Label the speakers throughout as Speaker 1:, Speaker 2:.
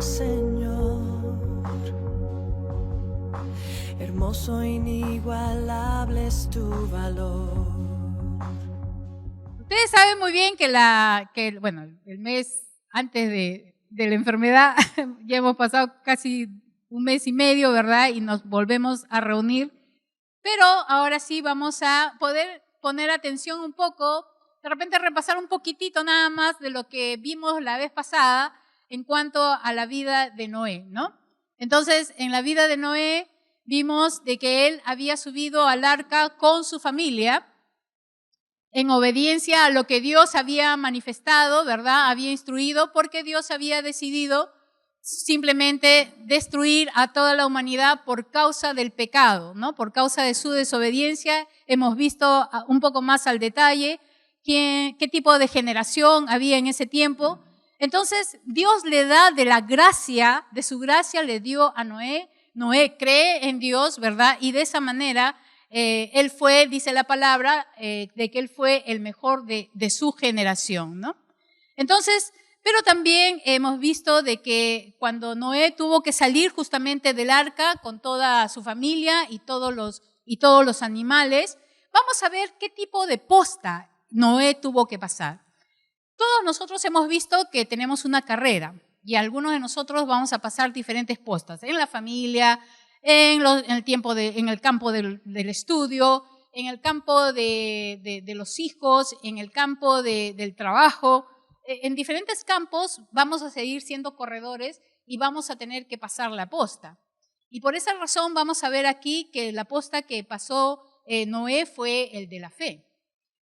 Speaker 1: Señor. Hermoso, inigualable es tu valor.
Speaker 2: Ustedes saben muy bien el mes antes de la enfermedad ya hemos pasado casi un mes y medio, ¿verdad? Y nos volvemos a reunir. Pero ahora sí vamos a poder poner atención un poco, de repente repasar un poquitito nada más de lo que vimos la vez pasada en cuanto a la vida de Noé, ¿no? Entonces, en la vida de Noé vimos de que él había subido al arca con su familia en obediencia a lo que Dios había manifestado, ¿verdad? Había instruido, porque Dios había decidido simplemente destruir a toda la humanidad por causa del pecado, ¿no? Por causa de su desobediencia. Hemos visto un poco más al detalle qué tipo de generación había en ese tiempo. Entonces, Dios le da de la gracia, de su gracia le dio a Noé. Noé cree en Dios, ¿verdad? Y de esa manera él fue, dice la palabra, de que él fue el mejor de su generación, ¿no? Entonces, pero también hemos visto de que cuando Noé tuvo que salir justamente del arca con toda su familia y todos los animales, vamos a ver qué tipo de posta Noé tuvo que pasar. Todos nosotros hemos visto que tenemos una carrera y algunos de nosotros vamos a pasar diferentes postas en la familia, en el campo del estudio, en el campo de los hijos, en el campo del trabajo. En diferentes campos vamos a seguir siendo corredores y vamos a tener que pasar la posta. Y por esa razón vamos a ver aquí que la posta que pasó Noé fue el de la fe.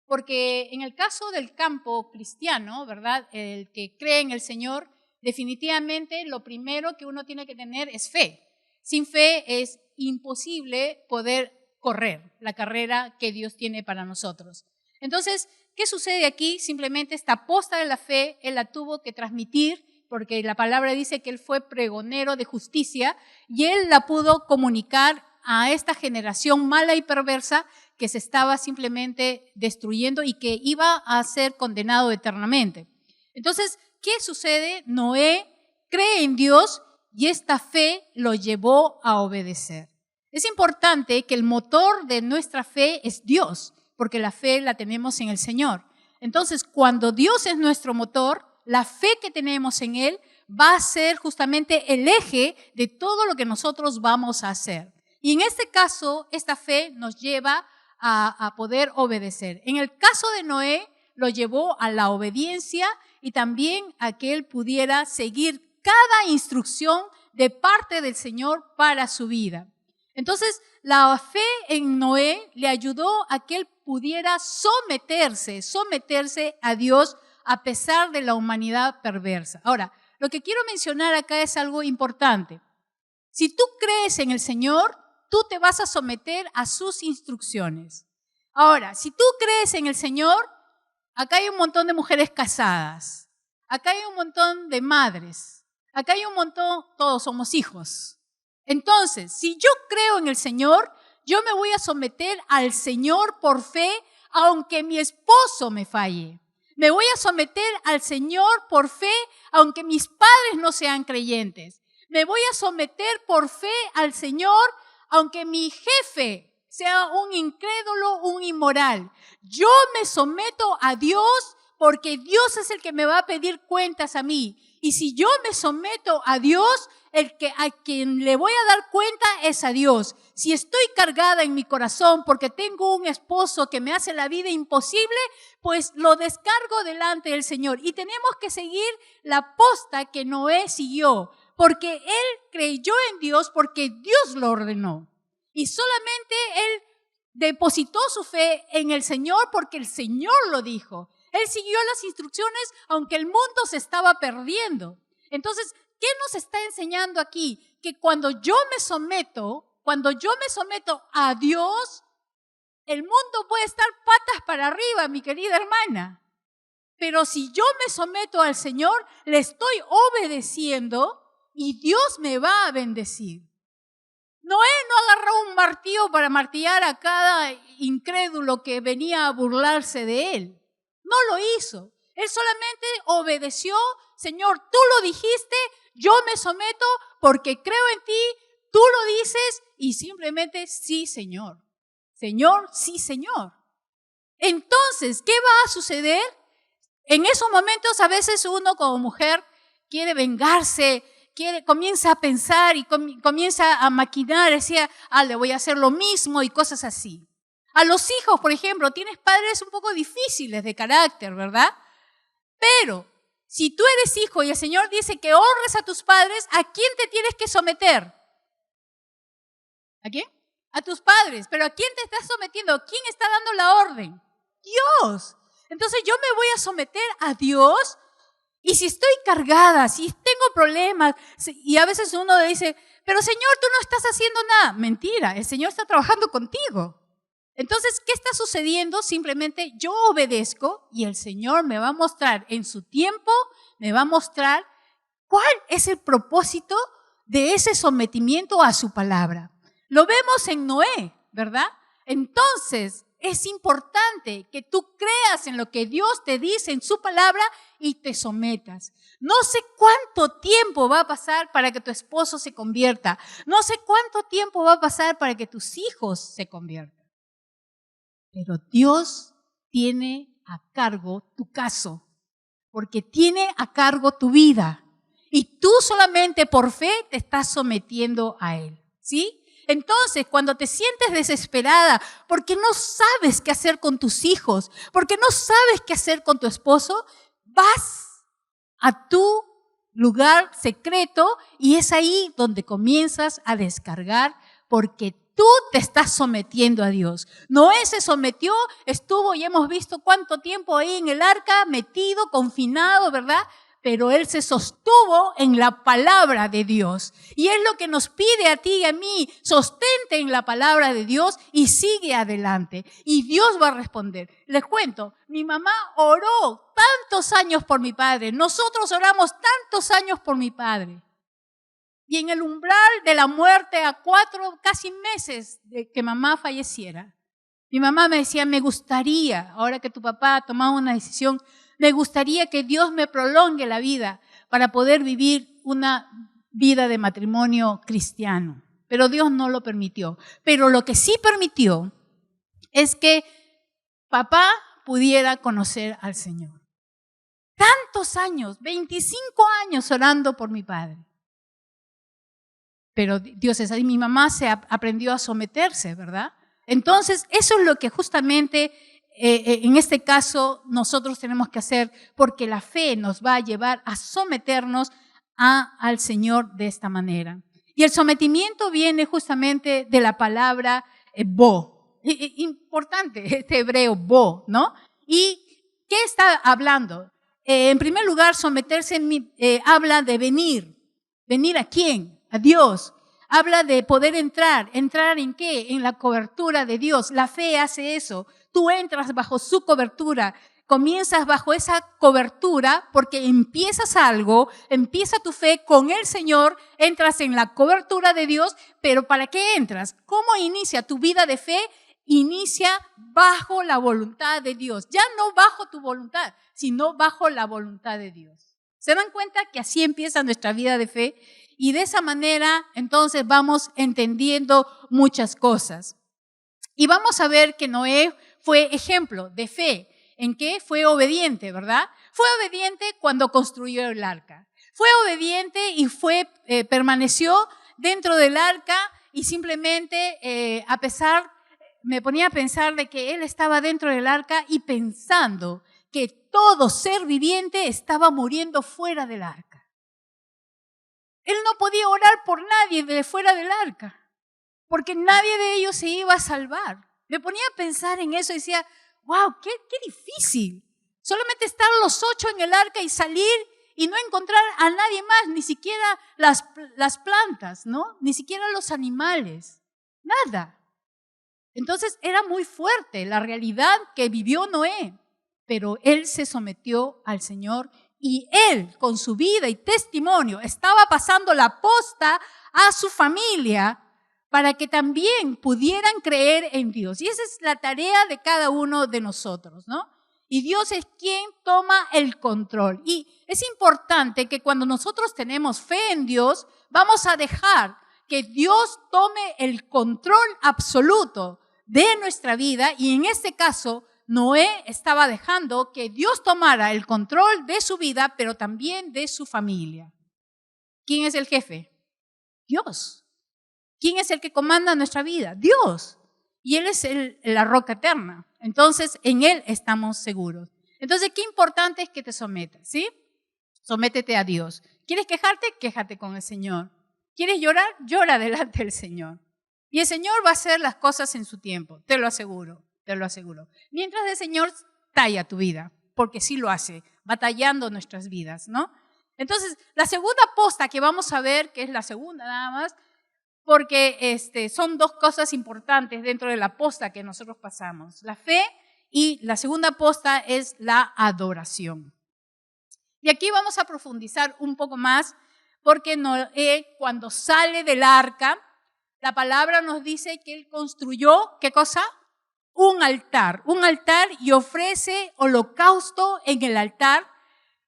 Speaker 2: Porque en el caso del campo cristiano, ¿verdad? El que cree en el Señor, definitivamente lo primero que uno tiene que tener es fe. Sin fe es imposible poder correr la carrera que Dios tiene para nosotros. Entonces, ¿qué sucede aquí? Simplemente esta posta de la fe, él la tuvo que transmitir, porque la palabra dice que él fue pregonero de justicia y él la pudo comunicar a esta generación mala y perversa que se estaba simplemente destruyendo y que iba a ser condenado eternamente. Entonces, ¿qué sucede? Noé cree en Dios y esta fe lo llevó a obedecer. Es importante que el motor de nuestra fe es Dios, porque la fe la tenemos en el Señor. Entonces, cuando Dios es nuestro motor, la fe que tenemos en Él va a ser justamente el eje de todo lo que nosotros vamos a hacer. Y en este caso, esta fe nos lleva a poder obedecer. En el caso de Noé, lo llevó a la obediencia y también a que él pudiera seguir cada instrucción de parte del Señor para su vida. Entonces, la fe en Noé le ayudó a que él pudiera someterse a Dios a pesar de la humanidad perversa. Ahora, lo que quiero mencionar acá es algo importante. Si tú crees en el Señor, tú te vas a someter a sus instrucciones. Ahora, si tú crees en el Señor, acá hay un montón de mujeres casadas, acá hay un montón de madres, acá hay un montón, todos somos hijos. Entonces, si yo creo en el Señor, yo me voy a someter al Señor por fe, aunque mi esposo me falle. Me voy a someter al Señor por fe, aunque mis padres no sean creyentes. Me voy a someter por fe al Señor, aunque mi jefe sea un incrédulo, un inmoral. Yo me someto a Dios porque Dios es el que me va a pedir cuentas a mí. Y si yo me someto a Dios, a quien le voy a dar cuenta es a Dios. Si estoy cargada en mi corazón porque tengo un esposo que me hace la vida imposible, pues lo descargo delante del Señor. Y tenemos que seguir la posta que Noé siguió, porque él creyó en Dios porque Dios lo ordenó. Y solamente él depositó su fe en el Señor porque el Señor lo dijo. Él siguió las instrucciones aunque el mundo se estaba perdiendo. Entonces, ¿qué nos está enseñando aquí? Que cuando yo me someto a Dios, el mundo puede estar patas para arriba, mi querida hermana. Pero si yo me someto al Señor, le estoy obedeciendo y Dios me va a bendecir. Noé no agarró un martillo para martillar a cada incrédulo que venía a burlarse de él. No lo hizo. Él solamente obedeció. Señor, tú lo dijiste, yo me someto porque creo en ti, tú lo dices y simplemente sí, Señor. Señor, sí, Señor. Entonces, ¿qué va a suceder? En esos momentos a veces uno como mujer quiere vengarse, comienza a pensar y comienza a maquinar, decía, le voy a hacer lo mismo y cosas así. A los hijos, por ejemplo, tienes padres un poco difíciles de carácter, ¿verdad? Pero si tú eres hijo y el Señor dice que honres a tus padres, ¿a quién te tienes que someter? ¿A quién? A tus padres. ¿Pero a quién te estás sometiendo? ¿Quién está dando la orden? Dios. Entonces yo me voy a someter a Dios. Y si estoy cargada, si tengo problemas, y a veces uno dice, pero Señor, tú no estás haciendo nada. Mentira, el Señor está trabajando contigo. Entonces, ¿qué está sucediendo? Simplemente yo obedezco y el Señor me va a mostrar en su tiempo, me va a mostrar cuál es el propósito de ese sometimiento a su palabra. Lo vemos en Noé, ¿verdad? Entonces, es importante que tú creas en lo que Dios te dice en su palabra y te sometas. No sé cuánto tiempo va a pasar para que tu esposo se convierta. No sé cuánto tiempo va a pasar para que tus hijos se conviertan. Pero Dios tiene a cargo tu caso, porque tiene a cargo tu vida. Y tú solamente por fe te estás sometiendo a Él, ¿sí? Entonces, cuando te sientes desesperada porque no sabes qué hacer con tus hijos, porque no sabes qué hacer con tu esposo, vas a tu lugar secreto y es ahí donde comienzas a descargar porque tú te estás sometiendo a Dios. Noé se sometió, estuvo y hemos visto cuánto tiempo ahí en el arca, metido, confinado, ¿verdad? Pero él se sostuvo en la palabra de Dios. Y es lo que nos pide a ti y a mí, sostente en la palabra de Dios y sigue adelante. Y Dios va a responder. Les cuento, mi mamá oró tantos años por mi padre. Nosotros oramos tantos años por mi padre. Y en el umbral de la muerte, a 4 casi meses de que mamá falleciera, mi mamá me decía, me gustaría, ahora que tu papá ha tomado una decisión, me gustaría que Dios me prolongue la vida para poder vivir una vida de matrimonio cristiano. Pero Dios no lo permitió. Pero lo que sí permitió es que papá pudiera conocer al Señor. Tantos años, 25 años orando por mi padre. Pero Dios es ahí, mi mamá aprendió a someterse, ¿verdad? Entonces, eso es lo que justamente en este caso nosotros tenemos que hacer, porque la fe nos va a llevar a someternos al Señor de esta manera. Y el sometimiento viene justamente de la palabra bo. Importante este hebreo bo, ¿no? ¿Y qué está hablando? En primer lugar, someterse habla de venir. ¿Venir a quién? A Dios. Habla de poder entrar. ¿Entrar en qué? En la cobertura de Dios. La fe hace eso. Tú entras bajo su cobertura. Comienzas bajo esa cobertura porque empiezas algo, empieza tu fe con el Señor, entras en la cobertura de Dios, pero ¿para qué entras? ¿Cómo inicia tu vida de fe? Inicia bajo la voluntad de Dios. Ya no bajo tu voluntad, sino bajo la voluntad de Dios. ¿Se dan cuenta que así empieza nuestra vida de fe? Y de esa manera, entonces, vamos entendiendo muchas cosas. Y vamos a ver que Noé fue ejemplo de fe. ¿En qué? Fue obediente, ¿verdad? Fue obediente cuando construyó el arca. Fue obediente y permaneció dentro del arca y simplemente, me ponía a pensar de que él estaba dentro del arca y pensando que todo ser viviente estaba muriendo fuera del arca. Él no podía orar por nadie de fuera del arca, porque nadie de ellos se iba a salvar. Me ponía a pensar en eso y decía, wow, qué difícil. Solamente estar los 8 en el arca y salir y no encontrar a nadie más, ni siquiera las plantas, ¿no? Ni siquiera los animales, nada. Entonces era muy fuerte la realidad que vivió Noé, pero él se sometió al Señor y él, con su vida y testimonio, estaba pasando la posta a su familia para que también pudieran creer en Dios. Y esa es la tarea de cada uno de nosotros, ¿no? Y Dios es quien toma el control. Y es importante que cuando nosotros tenemos fe en Dios, vamos a dejar que Dios tome el control absoluto de nuestra vida. Y en este caso, Noé estaba dejando que Dios tomara el control de su vida, pero también de su familia. ¿Quién es el jefe? Dios. ¿Quién es el que comanda nuestra vida? Dios. Y Él es la roca eterna. Entonces, en Él estamos seguros. Entonces, qué importante es que te sometas, ¿sí? Sométete a Dios. ¿Quieres quejarte? Quéjate con el Señor. ¿Quieres llorar? Llora delante del Señor. Y el Señor va a hacer las cosas en su tiempo, te lo aseguro, te lo aseguro. Mientras el Señor talla tu vida, porque sí lo hace, batallando nuestras vidas, ¿no? Entonces, la segunda posta que vamos a ver, que es la segunda nada más, porque son dos cosas importantes dentro de la posta que nosotros pasamos, la fe y la segunda posta es la adoración. Y aquí vamos a profundizar un poco más, porque Noé, cuando sale del arca, la palabra nos dice que él construyó, ¿qué cosa? Un altar y ofrece holocausto en el altar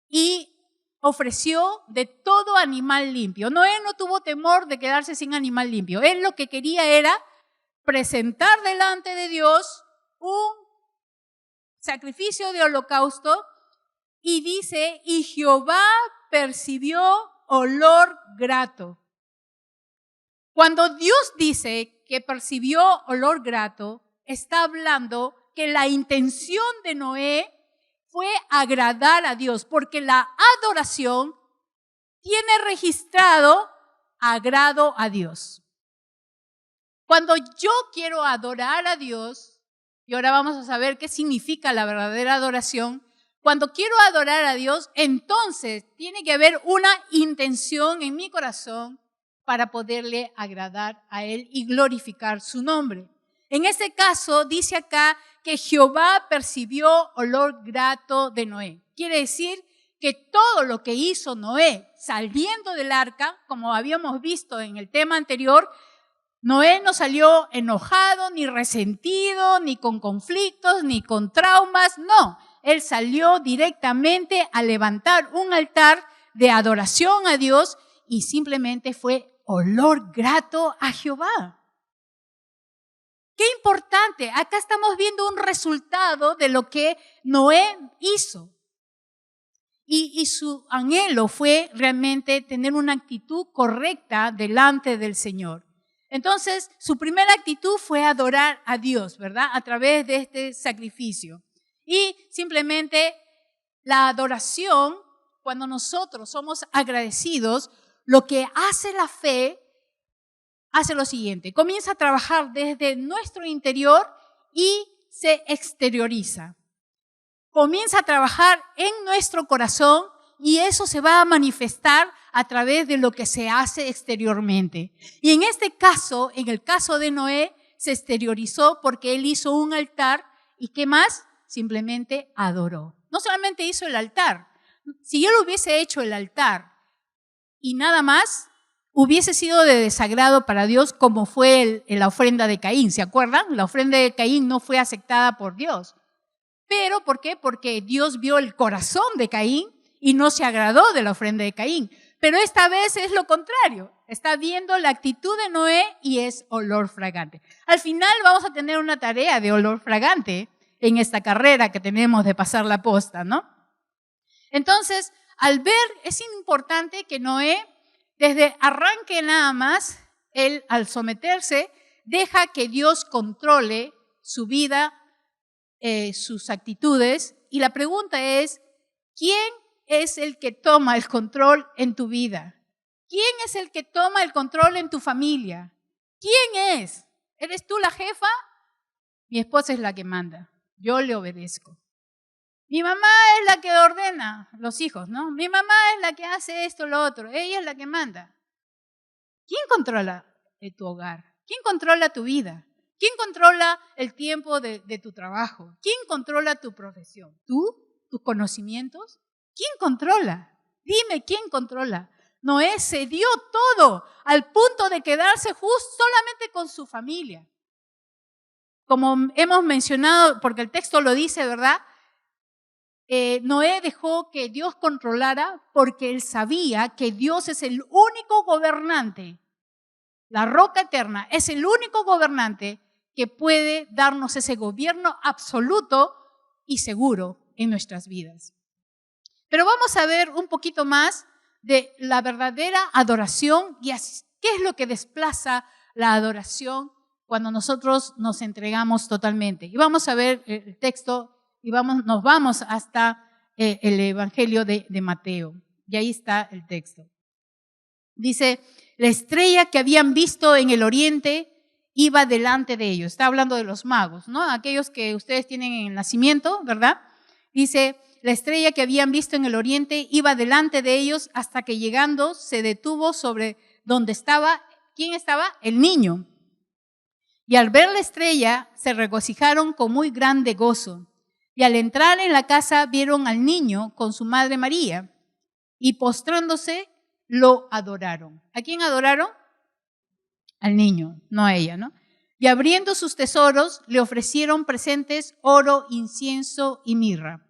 Speaker 2: y ofreció de todo animal limpio. Noé no tuvo temor de quedarse sin animal limpio. Él lo que quería era presentar delante de Dios un sacrificio de holocausto y dice, y Jehová percibió olor grato. Cuando Dios dice que percibió olor grato, está hablando que la intención de Noé fue agradar a Dios, porque la adoración tiene registrado agrado a Dios. Cuando yo quiero adorar a Dios, y ahora vamos a saber qué significa la verdadera adoración, cuando quiero adorar a Dios, entonces tiene que haber una intención en mi corazón para poderle agradar a Él y glorificar su nombre. En este caso, dice acá que Jehová percibió olor grato de Noé. Quiere decir que todo lo que hizo Noé saliendo del arca, como habíamos visto en el tema anterior, Noé no salió enojado, ni resentido, ni con conflictos, ni con traumas, no. Él salió directamente a levantar un altar de adoración a Dios y simplemente fue olor grato a Jehová. Qué importante, acá estamos viendo un resultado de lo que Noé hizo. Y su anhelo fue realmente tener una actitud correcta delante del Señor. Entonces, su primera actitud fue adorar a Dios, ¿verdad? A través de este sacrificio. Y simplemente la adoración, cuando nosotros somos agradecidos, lo que hace la fe, hace lo siguiente, comienza a trabajar desde nuestro interior y se exterioriza. Comienza a trabajar en nuestro corazón y eso se va a manifestar a través de lo que se hace exteriormente. Y en este caso, en el caso de Noé, se exteriorizó porque él hizo un altar y ¿qué más? Simplemente adoró. No solamente hizo el altar, si él hubiese hecho el altar y nada más, hubiese sido de desagrado para Dios como fue la ofrenda de Caín. ¿Se acuerdan? La ofrenda de Caín no fue aceptada por Dios. ¿Pero por qué? Porque Dios vio el corazón de Caín y no se agradó de la ofrenda de Caín. Pero esta vez es lo contrario. Está viendo la actitud de Noé y es olor fragante. Al final vamos a tener una tarea de olor fragante en esta carrera que tenemos de pasar la posta, ¿no? Entonces, al ver, es importante que Noé, desde arranque nada más, él al someterse, deja que Dios controle su vida, sus actitudes. Y la pregunta es, ¿quién es el que toma el control en tu vida? ¿Quién es el que toma el control en tu familia? ¿Quién es? ¿Eres tú la jefa? Mi esposa es la que manda. Yo le obedezco. Mi mamá es la que ordena los hijos, ¿no? Mi mamá es la que hace esto, lo otro. Ella es la que manda. ¿Quién controla tu hogar? ¿Quién controla tu vida? ¿Quién controla el tiempo de tu trabajo? ¿Quién controla tu profesión? ¿Tú? ¿Tus conocimientos? ¿Quién controla? Dime, ¿quién controla? Noé cedió todo al punto de quedarse solamente con su familia. Como hemos mencionado, porque el texto lo dice, ¿verdad? Noé dejó que Dios controlara porque él sabía que Dios es el único gobernante. La roca eterna es el único gobernante que puede darnos ese gobierno absoluto y seguro en nuestras vidas. Pero vamos a ver un poquito más de la verdadera adoración y qué es lo que desplaza la adoración cuando nosotros nos entregamos totalmente. Y vamos a ver el texto y nos vamos hasta el Evangelio de Mateo. Y ahí está el texto. Dice, la estrella que habían visto en el oriente iba delante de ellos. Está hablando de los magos, ¿no? Aquellos que ustedes tienen en el nacimiento, ¿verdad? Dice, la estrella que habían visto en el oriente iba delante de ellos hasta que llegando se detuvo sobre donde estaba. ¿Quién estaba? El niño. Y al ver la estrella se regocijaron con muy grande gozo. Y al entrar en la casa vieron al niño con su madre María y postrándose lo adoraron. ¿A quién adoraron? Al niño, no a ella, ¿no? Y abriendo sus tesoros le ofrecieron presentes, oro, incienso y mirra.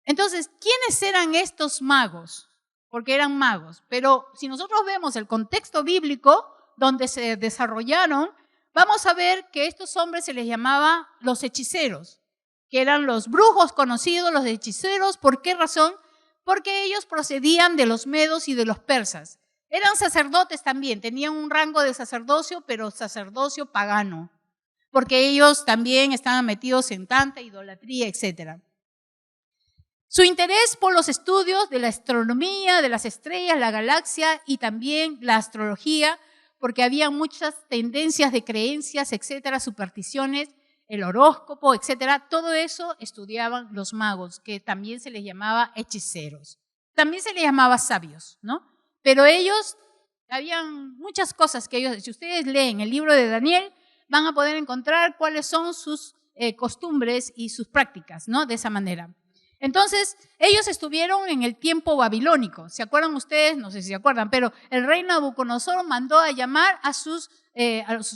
Speaker 2: Entonces, ¿quiénes eran estos magos? Porque eran magos. Pero si nosotros vemos el contexto bíblico donde se desarrollaron, vamos a ver que estos hombres se les llamaba los hechiceros, que eran los brujos conocidos, los hechiceros. ¿Por qué razón? Porque ellos procedían de los medos y de los persas. Eran sacerdotes también, tenían un rango de sacerdocio, pero sacerdocio pagano, porque ellos también estaban metidos en tanta idolatría, etc. Su interés por los estudios de la astronomía, de las estrellas, la galaxia y también la astrología, porque había muchas tendencias de creencias, etcétera, supersticiones, el horóscopo, etcétera. Todo eso estudiaban los magos, que también se les llamaba hechiceros. También se les llamaba sabios, ¿no? Pero ellos, habían muchas cosas que ellos, si ustedes leen el libro de Daniel, van a poder encontrar cuáles son sus costumbres y sus prácticas, ¿no? De esa manera. Entonces, ellos estuvieron en el tiempo babilónico. ¿Se acuerdan ustedes? No sé si se acuerdan, pero el rey Nabucodonosor mandó a llamar a sus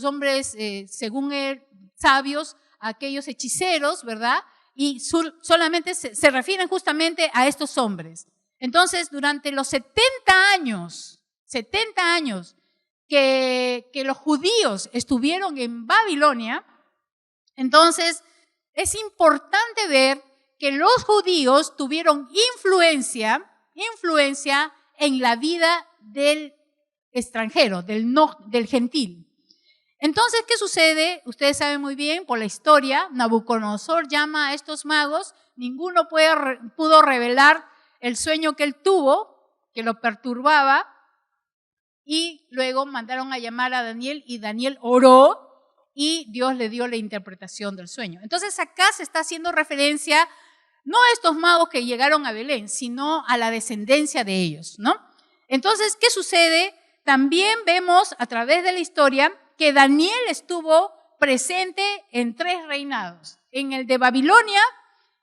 Speaker 2: hombres, según él, sabios, a aquellos hechiceros, ¿verdad? Y solamente se refieren justamente a estos hombres. Entonces, durante los 70 años que los judíos estuvieron en Babilonia, entonces es importante ver que los judíos tuvieron influencia en la vida del extranjero, del gentil. Entonces, ¿qué sucede? Ustedes saben muy bien por la historia, Nabucodonosor llama a estos magos, ninguno pudo revelar el sueño que él tuvo, que lo perturbaba, y luego mandaron a llamar a Daniel y Daniel oró y Dios le dio la interpretación del sueño. Entonces acá se está haciendo referencia no a estos magos que llegaron a Belén, sino a la descendencia de ellos, ¿no? Entonces, ¿qué sucede? También vemos a través de la historia que Daniel estuvo presente en 3 reinados, en el de Babilonia,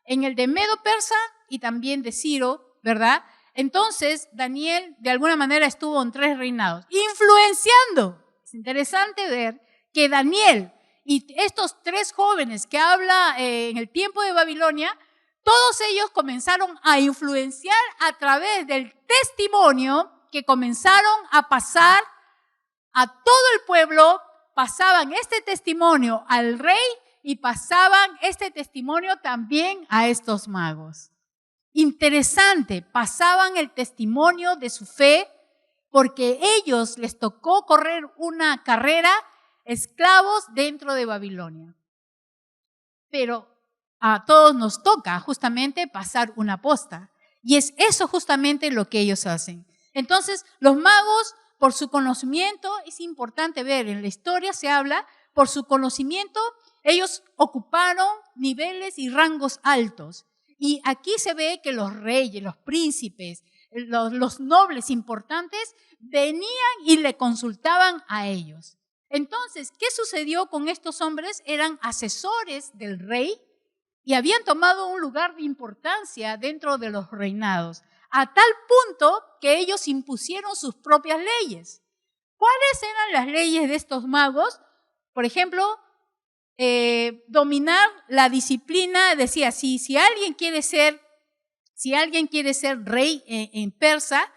Speaker 2: en el de Medo-Persa y también de Ciro, ¿verdad? Entonces, Daniel de alguna manera estuvo en 3 reinados, influenciando. Es interesante ver que Daniel y estos 3 jóvenes que habla en el tiempo de Babilonia, todos ellos comenzaron a influenciar a través del testimonio que comenzaron a pasar a todo el pueblo, pasaban este testimonio al rey y pasaban este testimonio también a estos magos. Interesante, pasaban el testimonio de su fe porque ellos les tocó correr una carrera esclavos dentro de Babilonia. Pero a todos nos toca justamente pasar una posta y es eso justamente lo que ellos hacen. Entonces, los magos, por su conocimiento, es importante ver, en la historia se habla, por su conocimiento, ellos ocuparon niveles y rangos altos. Y aquí se ve que los reyes, los príncipes, los nobles importantes venían y le consultaban a ellos. Entonces, ¿qué sucedió con estos hombres? Eran asesores del rey y habían tomado un lugar de importancia dentro de los reinados, a tal punto que ellos impusieron sus propias leyes. ¿Cuáles eran las leyes de estos magos? Por ejemplo, dominar la disciplina. Decía, si alguien quiere ser Si alguien quiere ser rey en persa,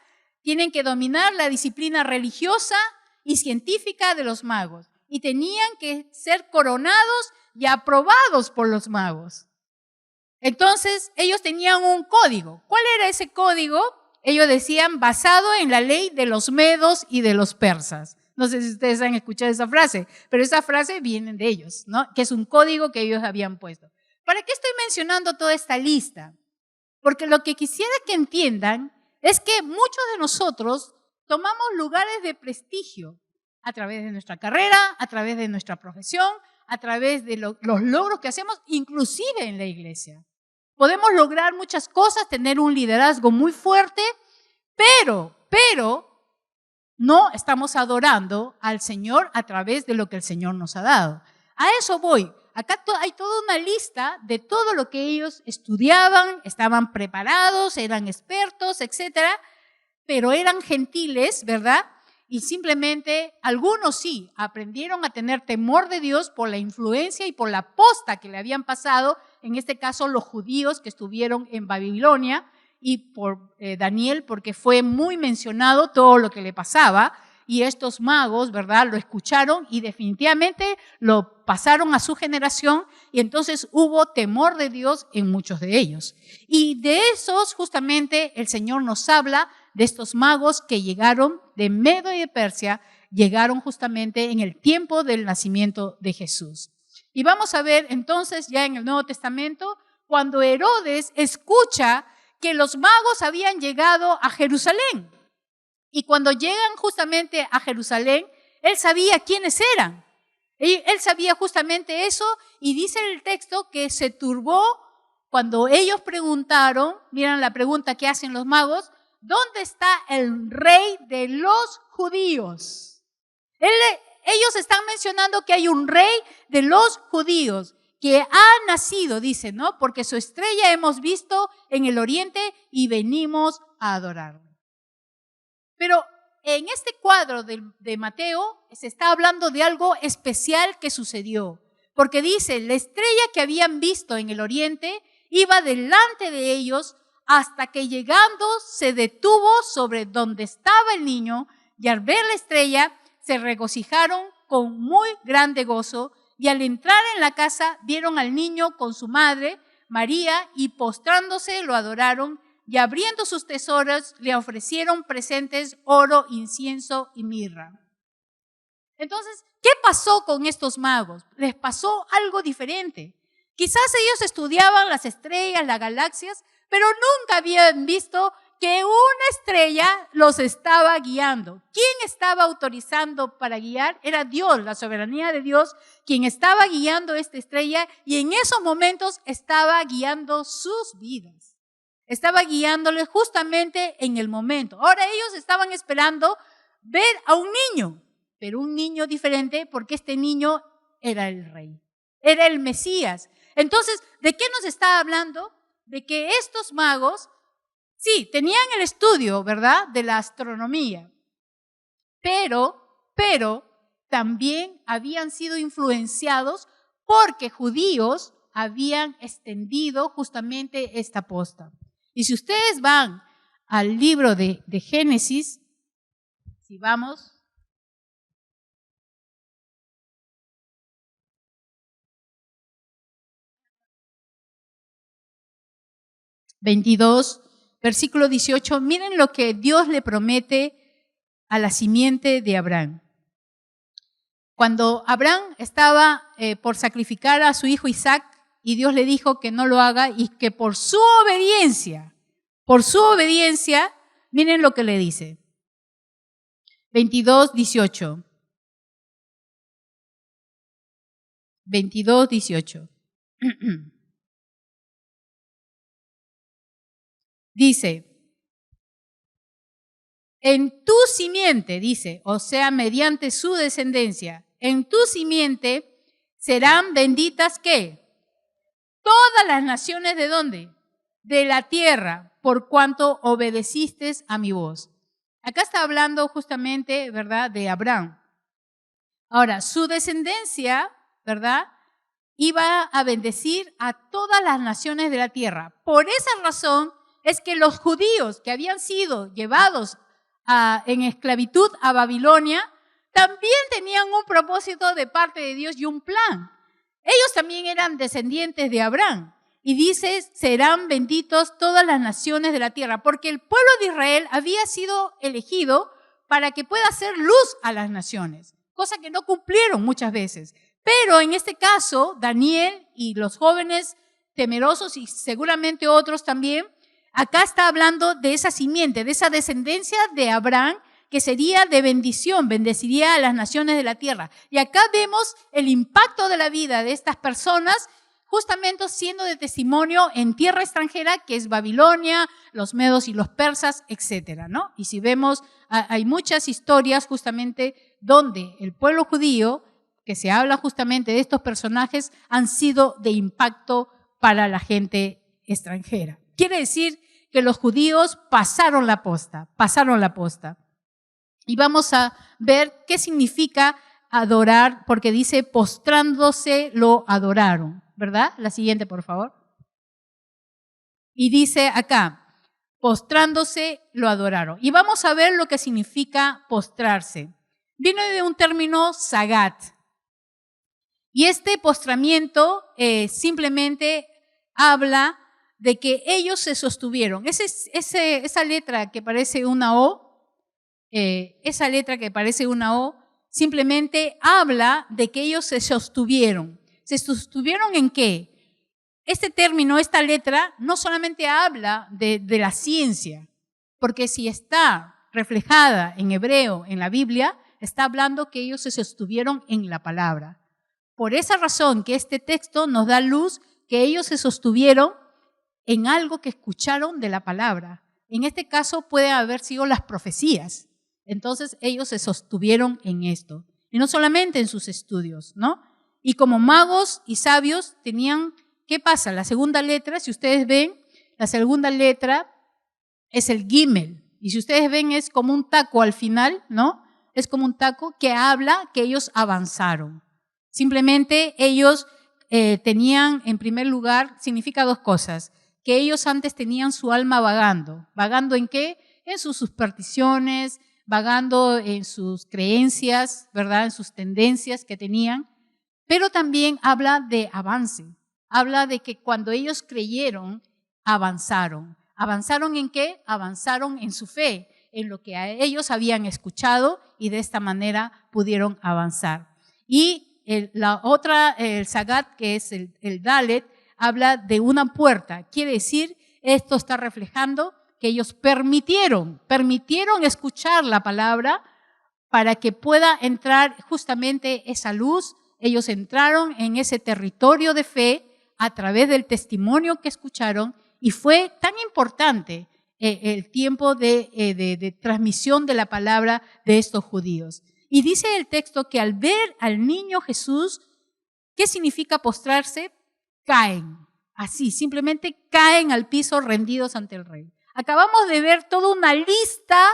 Speaker 2: tienen que dominar la disciplina religiosa y científica de los magos. Y tenían que ser coronados y aprobados por los magos. Entonces, ellos tenían un código. ¿Cuál era ese código? Ellos decían, basado en la ley de los medos y de los persas. No sé si ustedes han escuchado esa frase, pero esa frase viene de ellos, ¿no? Que es un código que ellos habían puesto. ¿Para qué estoy mencionando toda esta lista? Porque lo que quisiera que entiendan es que muchos de nosotros tomamos lugares de prestigio a través de nuestra carrera, a través de nuestra profesión, a través de los logros que hacemos, inclusive en la iglesia. Podemos lograr muchas cosas, tener un liderazgo muy fuerte, pero no estamos adorando al Señor a través de lo que el Señor nos ha dado. A eso voy. Acá hay toda una lista de todo lo que ellos estudiaban, estaban preparados, eran expertos, etcétera, pero eran gentiles, ¿verdad? Y simplemente algunos sí aprendieron a tener temor de Dios por la influencia y por la posta que le habían pasado, en este caso los judíos que estuvieron en Babilonia, y por Daniel, porque fue muy mencionado todo lo que le pasaba, y estos magos, ¿verdad?, lo escucharon y definitivamente lo pasaron a su generación, y entonces hubo temor de Dios en muchos de ellos. Y de esos justamente el Señor nos habla, de estos magos que llegaron de Medo y de Persia, llegaron justamente en el tiempo del nacimiento de Jesús. Y vamos a ver entonces ya en el Nuevo Testamento, cuando Herodes escucha que los magos habían llegado a Jerusalén. Y cuando llegan justamente a Jerusalén, él sabía quiénes eran. Él sabía justamente eso, y dice en el texto que se turbó cuando ellos preguntaron, miren la pregunta que hacen los magos, ¿dónde está el rey de los judíos? Ellos están mencionando que hay un rey de los judíos que ha nacido, dice, ¿no? Porque su estrella hemos visto en el oriente y venimos a adorarlo. Pero en este cuadro de Mateo se está hablando de algo especial que sucedió, porque dice, la estrella que habían visto en el oriente iba delante de ellos hasta que llegando se detuvo sobre donde estaba el niño, y al ver la estrella se regocijaron con muy grande gozo, y al entrar en la casa vieron al niño con su madre, María, y postrándose lo adoraron, y abriendo sus tesoros le ofrecieron presentes, oro, incienso y mirra. Entonces, ¿qué pasó con estos magos? Les pasó algo diferente. Quizás ellos estudiaban las estrellas, las galaxias, pero nunca habían visto que una estrella los estaba guiando. ¿Quién estaba autorizando para guiar? Era Dios, la soberanía de Dios, quien estaba guiando esta estrella, y en esos momentos estaba guiando sus vidas. Estaba guiándoles justamente en el momento. Ahora ellos estaban esperando ver a un niño, pero un niño diferente, porque este niño era el rey, era el Mesías. Entonces, ¿de qué nos está hablando? De que estos magos, sí, tenían el estudio, ¿verdad?, de la astronomía, pero también habían sido influenciados porque judíos habían extendido justamente esta posta. Y si ustedes van al libro de Génesis, si vamos, versículo 18, miren lo que Dios le promete a la simiente de Abraham. Cuando Abraham estaba por sacrificar a su hijo Isaac, y Dios le dijo que no lo haga, y que por su obediencia, miren lo que le dice. 22:18. Dice, en tu simiente, dice, o sea, mediante su descendencia, en tu simiente serán benditas, ¿qué? Todas las naciones, ¿de dónde? De la tierra, por cuanto obedeciste a mi voz. Acá está hablando justamente, ¿verdad?, de Abraham. Ahora, su descendencia, ¿verdad?, iba a bendecir a todas las naciones de la tierra. Por esa razón, es que los judíos que habían sido llevados en esclavitud a Babilonia también tenían un propósito de parte de Dios y un plan. Ellos también eran descendientes de Abraham. Y dice, serán benditos todas las naciones de la tierra, porque el pueblo de Israel había sido elegido para que pueda hacer luz a las naciones, cosa que no cumplieron muchas veces. Pero en este caso, Daniel y los jóvenes temerosos y seguramente otros también, acá está hablando de esa simiente, de esa descendencia de Abraham, que sería de bendición, bendeciría a las naciones de la tierra. Y acá vemos el impacto de la vida de estas personas, justamente siendo de testimonio en tierra extranjera, que es Babilonia, los medos y los persas, etcétera, ¿no? Y si vemos, hay muchas historias justamente donde el pueblo judío, que se habla justamente de estos personajes, han sido de impacto para la gente extranjera. Quiere decir que los judíos pasaron la posta. Y vamos a ver qué significa adorar, porque dice postrándose lo adoraron, ¿verdad? La siguiente, por favor. Y dice acá, postrándose lo adoraron. Y vamos a ver lo que significa postrarse. Viene de un término sagat. Y este postramiento simplemente habla de que ellos se sostuvieron. Esa letra que parece una O, simplemente habla de que ellos se sostuvieron. ¿Se sostuvieron en qué? Este término, esta letra, no solamente habla de la ciencia, porque si está reflejada en hebreo, en la Biblia, está hablando que ellos se sostuvieron en la palabra. Por esa razón que este texto nos da luz que ellos se sostuvieron en algo que escucharon de la palabra. En este caso puede haber sido las profecías. Entonces ellos se sostuvieron en esto. Y no solamente en sus estudios, ¿no? Y como magos y sabios tenían, ¿qué pasa? La segunda letra, si ustedes ven, la segunda letra es el Gimel. Y si ustedes ven es como un taco al final, ¿no? Es como un taco que habla que ellos avanzaron. Simplemente ellos tenían, en primer lugar, significa dos cosas. Que ellos antes tenían su alma vagando. ¿Vagando en qué? En sus supersticiones, vagando en sus creencias, ¿verdad? En sus tendencias que tenían. Pero también habla de avance. Habla de que cuando ellos creyeron, avanzaron. ¿Avanzaron en qué? Avanzaron en su fe, en lo que ellos habían escuchado y de esta manera pudieron avanzar. Y la otra, el Sagat, que es el Dalet, habla de una puerta. Quiere decir, esto está reflejando que ellos permitieron escuchar la palabra para que pueda entrar justamente esa luz. Ellos entraron en ese territorio de fe a través del testimonio que escucharon y fue tan importante el tiempo de transmisión de la palabra de estos judíos. Y dice el texto que al ver al niño Jesús, ¿qué significa postrarse? Caen, así, simplemente caen al piso rendidos ante el rey. Acabamos de ver toda una lista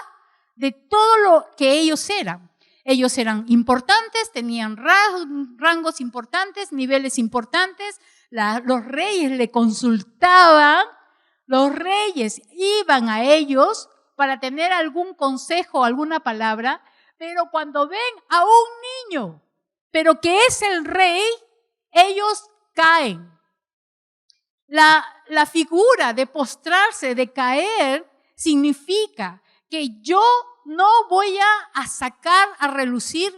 Speaker 2: de todo lo que ellos eran. Ellos eran importantes, tenían rangos importantes, niveles importantes. Los reyes le consultaban, los reyes iban a ellos para tener algún consejo, alguna palabra, pero cuando ven a un niño, pero que es el rey, ellos caen. La figura de postrarse, de caer, significa que yo no voy a sacar a relucir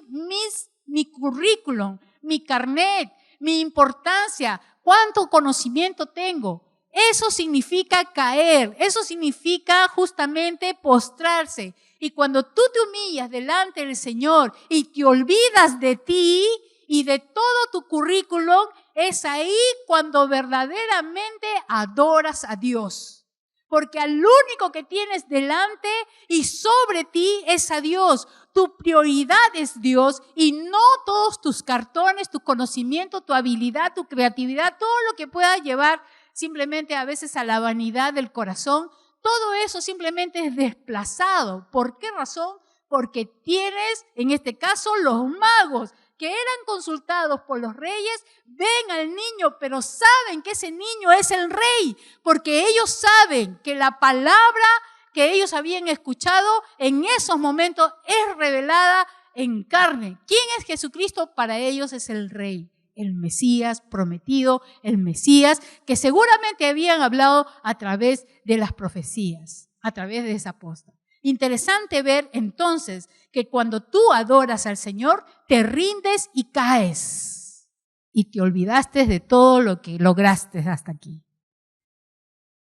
Speaker 2: mi currículum, mi carnet, mi importancia, cuánto conocimiento tengo. Eso significa caer, eso significa justamente postrarse. Y cuando tú te humillas delante del Señor y te olvidas de ti y de todo tu currículum, es ahí cuando verdaderamente adoras a Dios. Porque al único que tienes delante y sobre ti es a Dios. Tu prioridad es Dios y no todos tus cartones, tu conocimiento, tu habilidad, tu creatividad, todo lo que pueda llevar simplemente a veces a la vanidad del corazón. Todo eso simplemente es desplazado. ¿Por qué razón? Porque tienes, en este caso, los magos que eran consultados por los reyes, ven al niño, pero saben que ese niño es el rey, porque ellos saben que la palabra que ellos habían escuchado en esos momentos es revelada en carne. ¿Quién es Jesucristo? Para ellos es el rey, el Mesías prometido, el Mesías que seguramente habían hablado a través de las profecías, a través de esa apóstol. Interesante ver entonces que cuando tú adoras al Señor, te rindes y caes y te olvidaste de todo lo que lograste hasta aquí.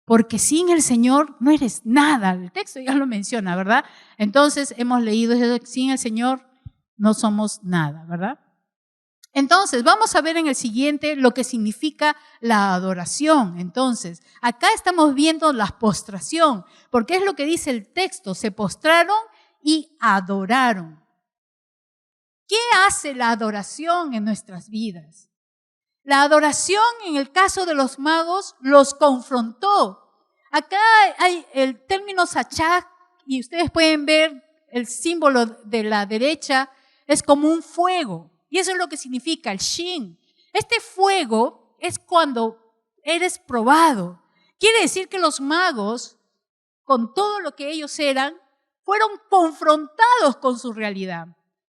Speaker 2: Porque sin el Señor no eres nada. El texto ya lo menciona, ¿verdad? Entonces hemos leído eso, sin el Señor no somos nada, ¿verdad? Entonces vamos a ver en el siguiente lo que significa la adoración. Entonces, acá estamos viendo la postración, porque es lo que dice el texto, se postraron y adoraron. ¿Qué hace la adoración en nuestras vidas? La adoración, en el caso de los magos, los confrontó. Acá hay el término sachak, y ustedes pueden ver el símbolo de la derecha, es como un fuego. Y eso es lo que significa el shin. Este fuego es cuando eres probado. Quiere decir que los magos, con todo lo que ellos eran, fueron confrontados con su realidad.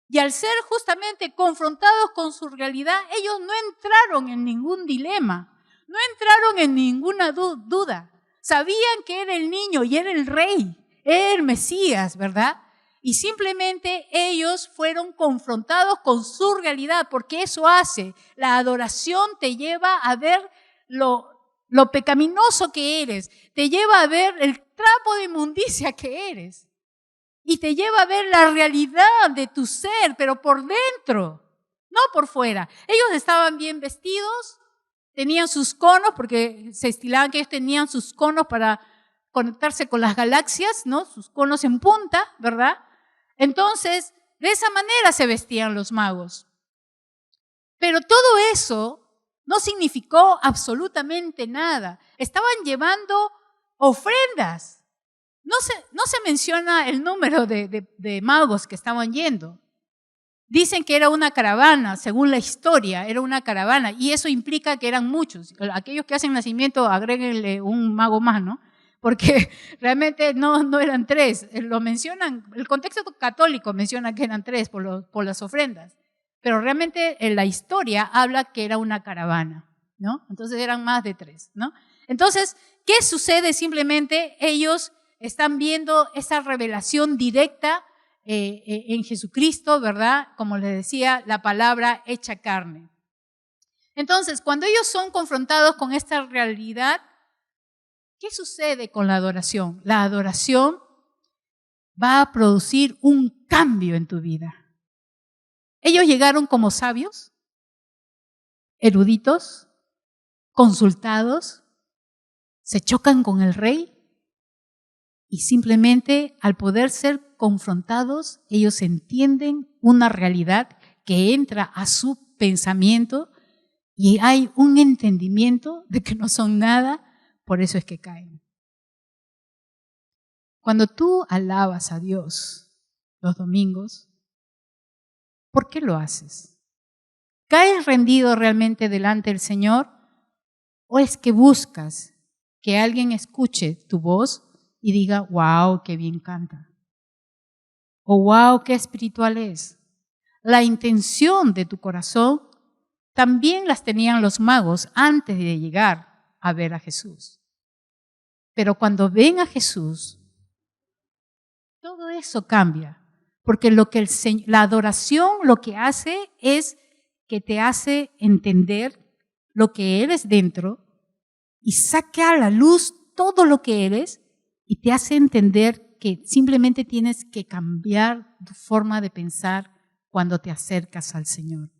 Speaker 2: Y al ser justamente confrontados con su realidad, ellos no entraron en ningún dilema, no entraron en ninguna duda. Sabían que era el niño y era el rey, era el Mesías, ¿verdad? Y simplemente ellos fueron confrontados con su realidad, porque eso hace. La adoración te lleva a ver lo pecaminoso que eres, te lleva a ver el trapo de inmundicia que eres. Y te lleva a ver la realidad de tu ser, pero por dentro, no por fuera. Ellos estaban bien vestidos, tenían sus conos, porque se estilaban que ellos tenían sus conos para conectarse con las galaxias, ¿no? Sus conos en punta, ¿verdad? Entonces, de esa manera se vestían los magos. Pero todo eso no significó absolutamente nada. Estaban llevando ofrendas. No se menciona el número de magos que estaban yendo. Dicen que era una caravana, según la historia, era una caravana, y eso implica que eran muchos. Aquellos que hacen nacimiento, agréguenle un mago más, ¿no? Porque realmente no eran 3. Lo mencionan, el contexto católico menciona que eran 3 por las ofrendas, pero realmente en la historia habla que era una caravana, ¿no? Entonces eran más de 3, ¿no? Entonces, ¿qué sucede? Simplemente ellos están viendo esa revelación directa en Jesucristo, ¿verdad? Como les decía, la palabra hecha carne. Entonces, cuando ellos son confrontados con esta realidad, ¿qué sucede con la adoración? La adoración va a producir un cambio en tu vida. Ellos llegaron como sabios, eruditos, consultados, se chocan con el rey, y simplemente al poder ser confrontados, ellos entienden una realidad que entra a su pensamiento y hay un entendimiento de que no son nada, por eso es que caen. Cuando tú alabas a Dios los domingos, ¿por qué lo haces? ¿Caes rendido realmente delante del Señor o es que buscas que alguien escuche tu voz y diga, wow, qué bien canta? O wow, qué espiritual es. La intención de tu corazón también las tenían los magos antes de llegar a ver a Jesús. Pero cuando ven a Jesús, todo eso cambia. Porque la adoración lo que hace es que te hace entender lo que eres dentro y saca a la luz todo lo que eres y te hace entender que simplemente tienes que cambiar tu forma de pensar cuando te acercas al Señor.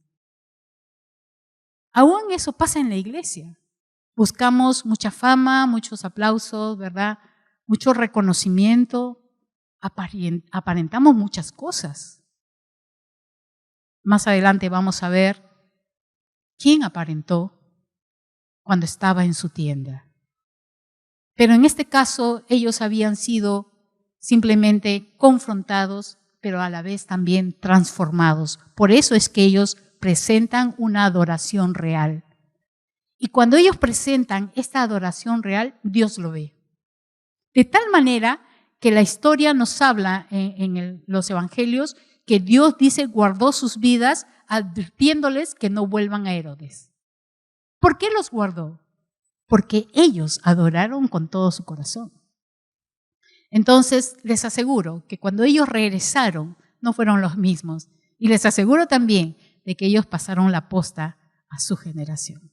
Speaker 2: Aún eso pasa en la iglesia. Buscamos mucha fama, muchos aplausos, ¿verdad? Mucho reconocimiento. Aparentamos muchas cosas. Más adelante vamos a ver quién aparentó cuando estaba en su tienda. Pero en este caso ellos habían sido simplemente confrontados, pero a la vez también transformados. Por eso es que ellos presentan una adoración real. Y cuando ellos presentan esta adoración real, Dios lo ve. De tal manera que la historia nos habla en los evangelios que Dios dice guardó sus vidas advirtiéndoles que no vuelvan a Herodes. ¿Por qué los guardó? Porque ellos adoraron con todo su corazón. Entonces les aseguro que cuando ellos regresaron no fueron los mismos. Y les aseguro también de que ellos pasaron la posta a su generación.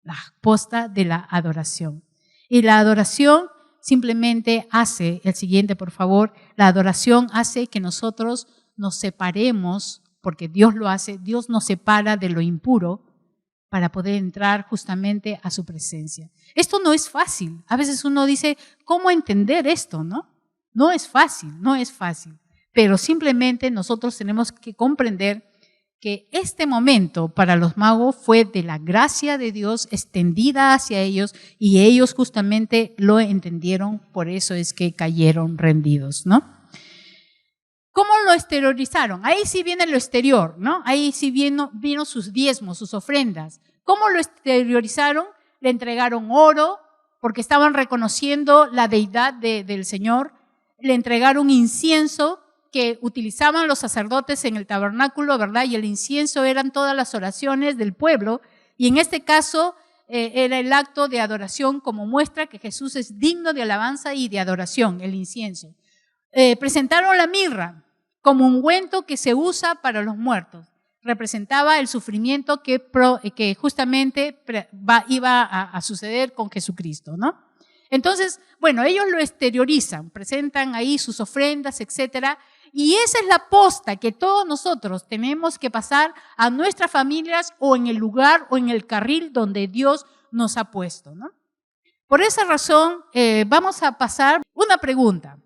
Speaker 2: La posta de la adoración. Y la adoración simplemente hace, el siguiente por favor, la adoración hace que nosotros nos separemos, porque Dios lo hace, Dios nos separa de lo impuro para poder entrar justamente a su presencia. Esto no es fácil. A veces uno dice, ¿cómo entender esto? No es fácil, no es fácil. Pero simplemente nosotros tenemos que comprender que este momento para los magos fue de la gracia de Dios extendida hacia ellos y ellos justamente lo entendieron, por eso es que cayeron rendidos, ¿no? ¿Cómo lo exteriorizaron? Ahí sí viene lo exterior, ¿no? Ahí sí vino sus diezmos, sus ofrendas. ¿Cómo lo exteriorizaron? Le entregaron oro, porque estaban reconociendo la deidad del Señor. Le entregaron incienso, que utilizaban los sacerdotes en el tabernáculo, ¿verdad? Y el incienso eran todas las oraciones del pueblo. Y en este caso era el acto de adoración como muestra que Jesús es digno de alabanza y de adoración, el incienso. Presentaron la mirra como ungüento que se usa para los muertos. Representaba el sufrimiento que justamente iba a suceder con Jesucristo, ¿no? Entonces, bueno, ellos lo exteriorizan, presentan ahí sus ofrendas, etcétera. Y esa es la posta que todos nosotros tenemos que pasar a nuestras familias o en el lugar o en el carril donde Dios nos ha puesto, ¿no? Por esa razón, vamos a pasar una pregunta.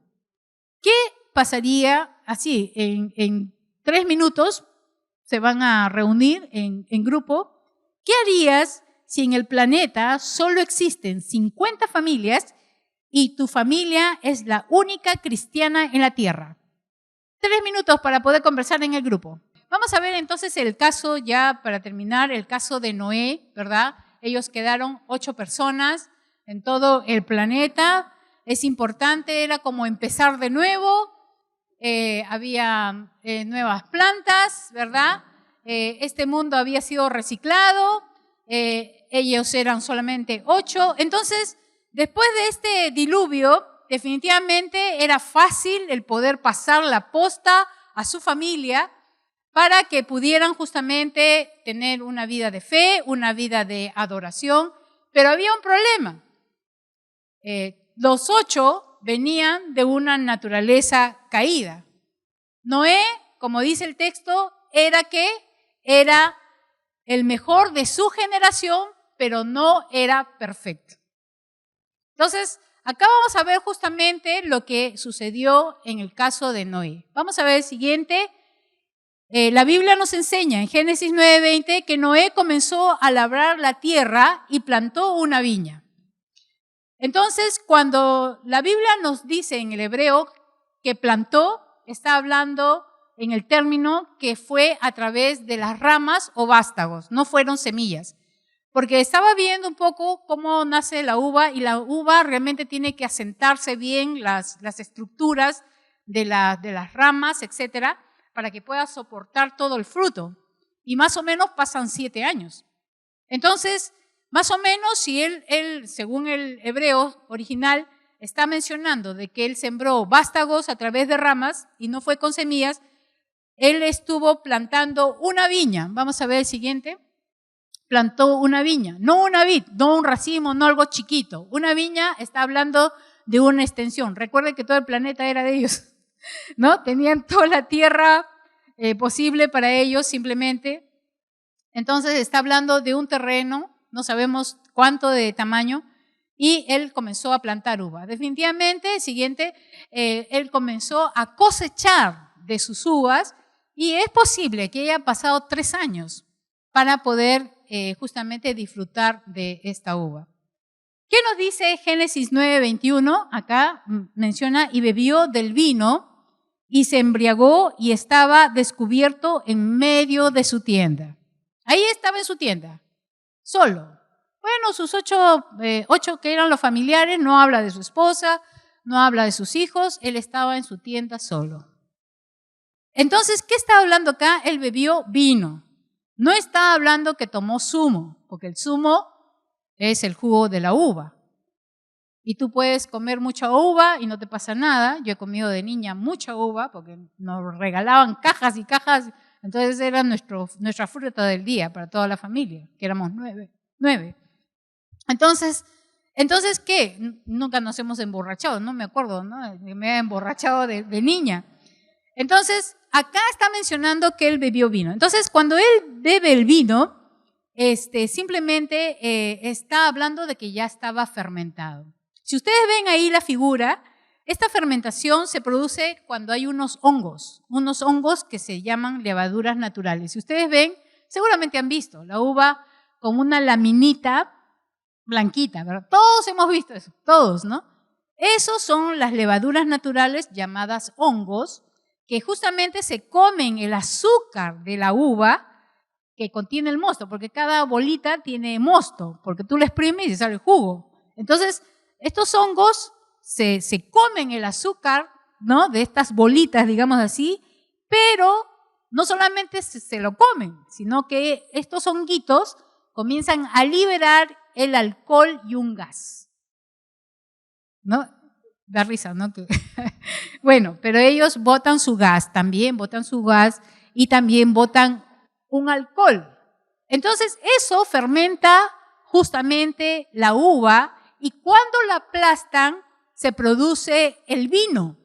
Speaker 2: ¿Qué pasaría así? En 3 minutos se van a reunir en grupo. ¿Qué harías si en el planeta solo existen 50 familias y tu familia es la única cristiana en la tierra? 3 minutos para poder conversar en el grupo. Vamos a ver entonces el caso, ya para terminar, el caso de Noé, ¿verdad? Ellos quedaron 8 personas en todo el planeta. Es importante, era como empezar de nuevo. Había nuevas plantas, ¿verdad? Este mundo había sido reciclado. Ellos eran solamente 8. Entonces, después de este diluvio, definitivamente era fácil el poder pasar la posta a su familia para que pudieran justamente tener una vida de fe, una vida de adoración. Pero había un problema. Los 8 venían de una naturaleza caída. Noé, como dice el texto, era el mejor de su generación, pero no era perfecto. Entonces, acá vamos a ver justamente lo que sucedió en el caso de Noé. Vamos a ver el siguiente. La Biblia nos enseña en Génesis 9:20 que Noé comenzó a labrar la tierra y plantó una viña. Entonces, cuando la Biblia nos dice en el hebreo que plantó, está hablando en el término que fue a través de las ramas o vástagos, no fueron semillas. Porque estaba viendo un poco cómo nace la uva y la uva realmente tiene que asentarse bien las estructuras de las ramas, etcétera, para que pueda soportar todo el fruto. Y más o menos pasan 7 años. Entonces, más o menos, si él, según el hebreo original, está mencionando de que él sembró vástagos a través de ramas y no fue con semillas, él estuvo plantando una viña. Vamos a ver el siguiente. Plantó una viña, no una vid, no un racimo, no algo chiquito. Una viña está hablando de una extensión. Recuerden que todo el planeta era de ellos, ¿no? Tenían toda la tierra posible para ellos simplemente. Entonces está hablando de un terreno, no sabemos cuánto de tamaño, y él comenzó a plantar uva. Definitivamente, el siguiente, él comenzó a cosechar de sus uvas y es posible que haya pasado 3 años para poder justamente disfrutar de esta uva. ¿Qué nos dice Génesis 9:21? Acá menciona, y bebió del vino y se embriagó y estaba descubierto en medio de su tienda. Ahí estaba en su tienda, solo. Bueno, sus ocho que eran los familiares, no habla de su esposa, no habla de sus hijos, él estaba en su tienda solo. Entonces, ¿qué está hablando acá? Él bebió vino. No está hablando que tomó zumo, porque el zumo es el jugo de la uva. Y tú puedes comer mucha uva y no te pasa nada. Yo he comido de niña mucha uva porque nos regalaban cajas y cajas. Entonces era nuestra fruta del día para toda la familia, que éramos 9. Entonces, ¿qué? Nunca nos hemos emborrachado, no me acuerdo, ¿no? Me he emborrachado de niña. Entonces, acá está mencionando que él bebió vino. Entonces, cuando él bebe el vino, simplemente está hablando de que ya estaba fermentado. Si ustedes ven ahí la figura, esta fermentación se produce cuando hay unos hongos que se llaman levaduras naturales. Si ustedes ven, seguramente han visto la uva como una laminita blanquita, ¿verdad? Todos hemos visto eso, todos, ¿no? Esos son las levaduras naturales llamadas hongos, que justamente se comen el azúcar de la uva que contiene el mosto, porque cada bolita tiene mosto, porque tú le exprimes y sale el jugo. Entonces, estos hongos se comen el azúcar, ¿no? De estas bolitas, digamos así, pero no solamente se lo comen, sino que estos honguitos comienzan a liberar el alcohol y un gas. ¿No? Da risa, ¿no? Bueno, pero ellos botan su gas, y también botan un alcohol. Entonces, eso fermenta justamente la uva y cuando la aplastan se produce el vino.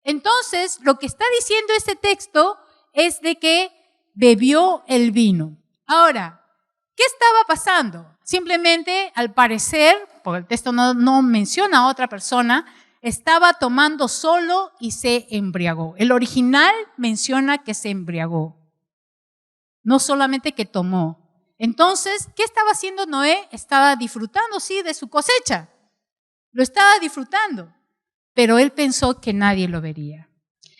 Speaker 2: Entonces, lo que está diciendo este texto es de que bebió el vino. Ahora, ¿qué estaba pasando? Simplemente, al parecer, porque el texto no menciona a otra persona, estaba tomando solo y se embriagó. El original menciona que se embriagó, no solamente que tomó. Entonces, ¿qué estaba haciendo Noé? Estaba disfrutando, sí, de su cosecha. Lo estaba disfrutando, pero él pensó que nadie lo vería.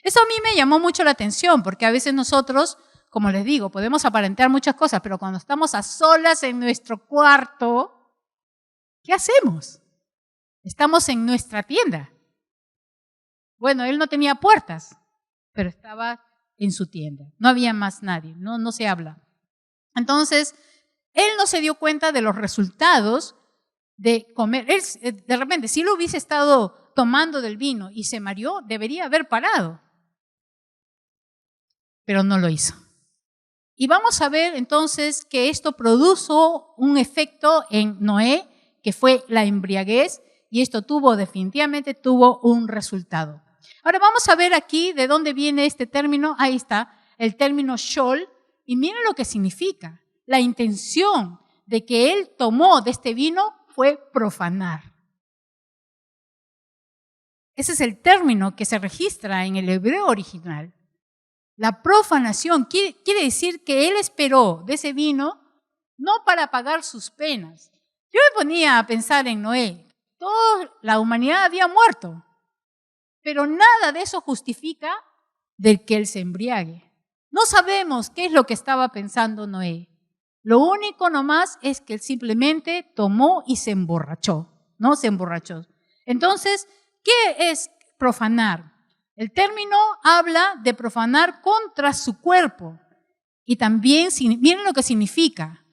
Speaker 2: Eso a mí me llamó mucho la atención, porque a veces nosotros, como les digo, podemos aparentar muchas cosas, pero cuando estamos a solas en nuestro cuarto, ¿qué hacemos? Estamos en nuestra tienda. Bueno, él no tenía puertas, pero estaba en su tienda. No había más nadie, no se habla. Entonces, él no se dio cuenta de los resultados de comer. Él, de repente, si él hubiese estado tomando del vino y se mareó, debería haber parado. Pero no lo hizo. Y vamos a ver entonces que esto produjo un efecto en Noé, que fue la embriaguez, y esto definitivamente tuvo un resultado. Ahora vamos a ver aquí de dónde viene este término. Ahí está, el término shol, y miren lo que significa. La intención de que él tomó de este vino fue profanar. Ese es el término que se registra en el hebreo original. La profanación quiere decir que él esperó de ese vino no para pagar sus penas. Yo me ponía a pensar en Noé. Toda la humanidad había muerto, pero nada de eso justifica de que él se embriague. No sabemos qué es lo que estaba pensando Noé. Lo único nomás es que él simplemente tomó y se emborrachó, ¿no? Se emborrachó. Entonces, ¿qué es profanar? El término habla de profanar contra su cuerpo. Y también, miren lo que significa.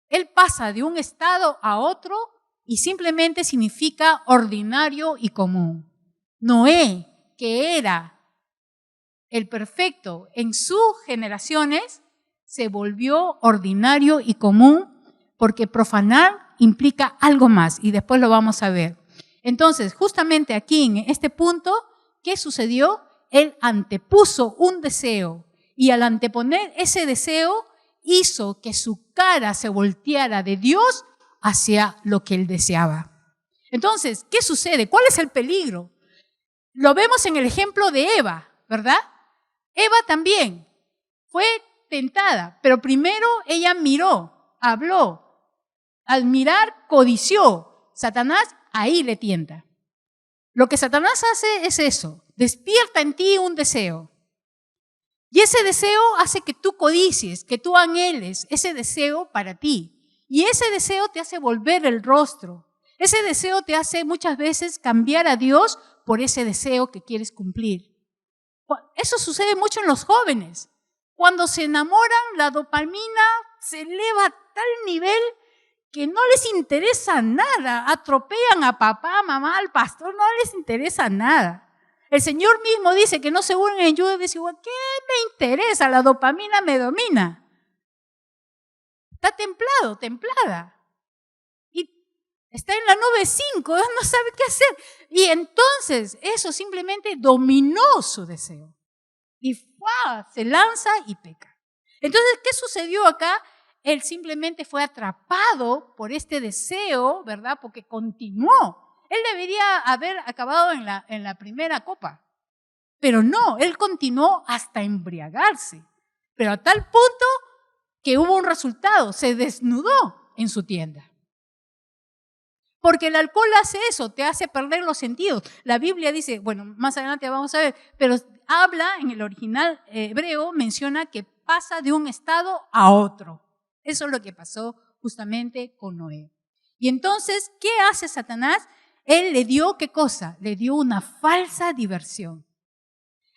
Speaker 2: Él pasa de un estado a otro y simplemente significa ordinario y común. Noé, que era el perfecto en sus generaciones, se volvió ordinario y común porque profanar implica algo más y después lo vamos a ver. Entonces, justamente aquí en este punto, ¿qué sucedió? Él antepuso un deseo y al anteponer ese deseo hizo que su cara se volteara de Dios hacia lo que él deseaba. Entonces, ¿qué sucede? ¿Cuál es el peligro? Lo vemos en el ejemplo de Eva, ¿verdad? Eva también fue tentada, pero primero ella miró, habló. Al mirar, codició. Satanás ahí le tienta. Lo que Satanás hace es eso, despierta en ti un deseo. Y ese deseo hace que tú codicies, que tú anheles ese deseo para ti. Y ese deseo te hace volver el rostro. Ese deseo te hace muchas veces cambiar a Dios por ese deseo que quieres cumplir. Eso sucede mucho en los jóvenes. Cuando se enamoran, la dopamina se eleva a tal nivel que no les interesa nada. Atropellan a papá, mamá, al pastor, no les interesa nada. El Señor mismo dice que no se unen en yugo desigual. ¿Qué me interesa? La dopamina me domina. Está templado, templada. Y está en la nube 5, no sabe qué hacer. Y entonces eso simplemente dominó su deseo. Y se lanza y peca. Entonces, ¿qué sucedió acá? Él simplemente fue atrapado por este deseo, ¿verdad? Porque continuó. Él debería haber acabado en la primera copa. Pero no, él continuó hasta embriagarse. Pero a tal punto que hubo un resultado, se desnudó en su tienda. Porque el alcohol hace eso, te hace perder los sentidos. La Biblia dice, bueno, más adelante vamos a ver, pero habla en el original hebreo, menciona que pasa de un estado a otro. Eso es lo que pasó justamente con Noé. Y entonces, ¿qué hace Satanás? Él le dio, ¿qué cosa? Le dio una falsa diversión.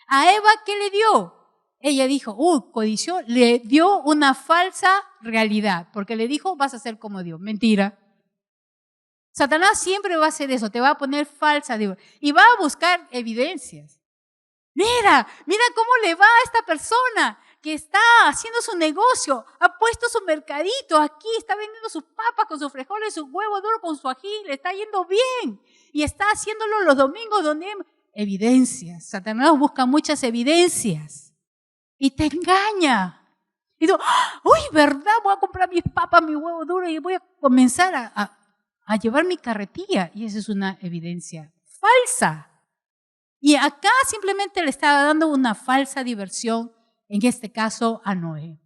Speaker 2: A Eva, ¿qué le dio? Ella dijo, codició, le dio una falsa realidad, porque le dijo, vas a ser como Dios. Mentira. Satanás siempre va a hacer eso, te va a poner falsa diversión y va a buscar evidencias. Mira cómo le va a esta persona que está haciendo su negocio, ha puesto su mercadito aquí, está vendiendo sus papas con sus frijoles, sus huevos duros con su ají, le está yendo bien y está haciéndolo los domingos donde hay evidencias. Satanás busca muchas evidencias y te engaña. Y digo, uy, ¿verdad? Voy a comprar mis papas, mis huevos duros y voy a comenzar a llevar mi carretilla. Y esa es una evidencia falsa. Y acá simplemente le estaba dando una falsa diversión, en este caso a Noé.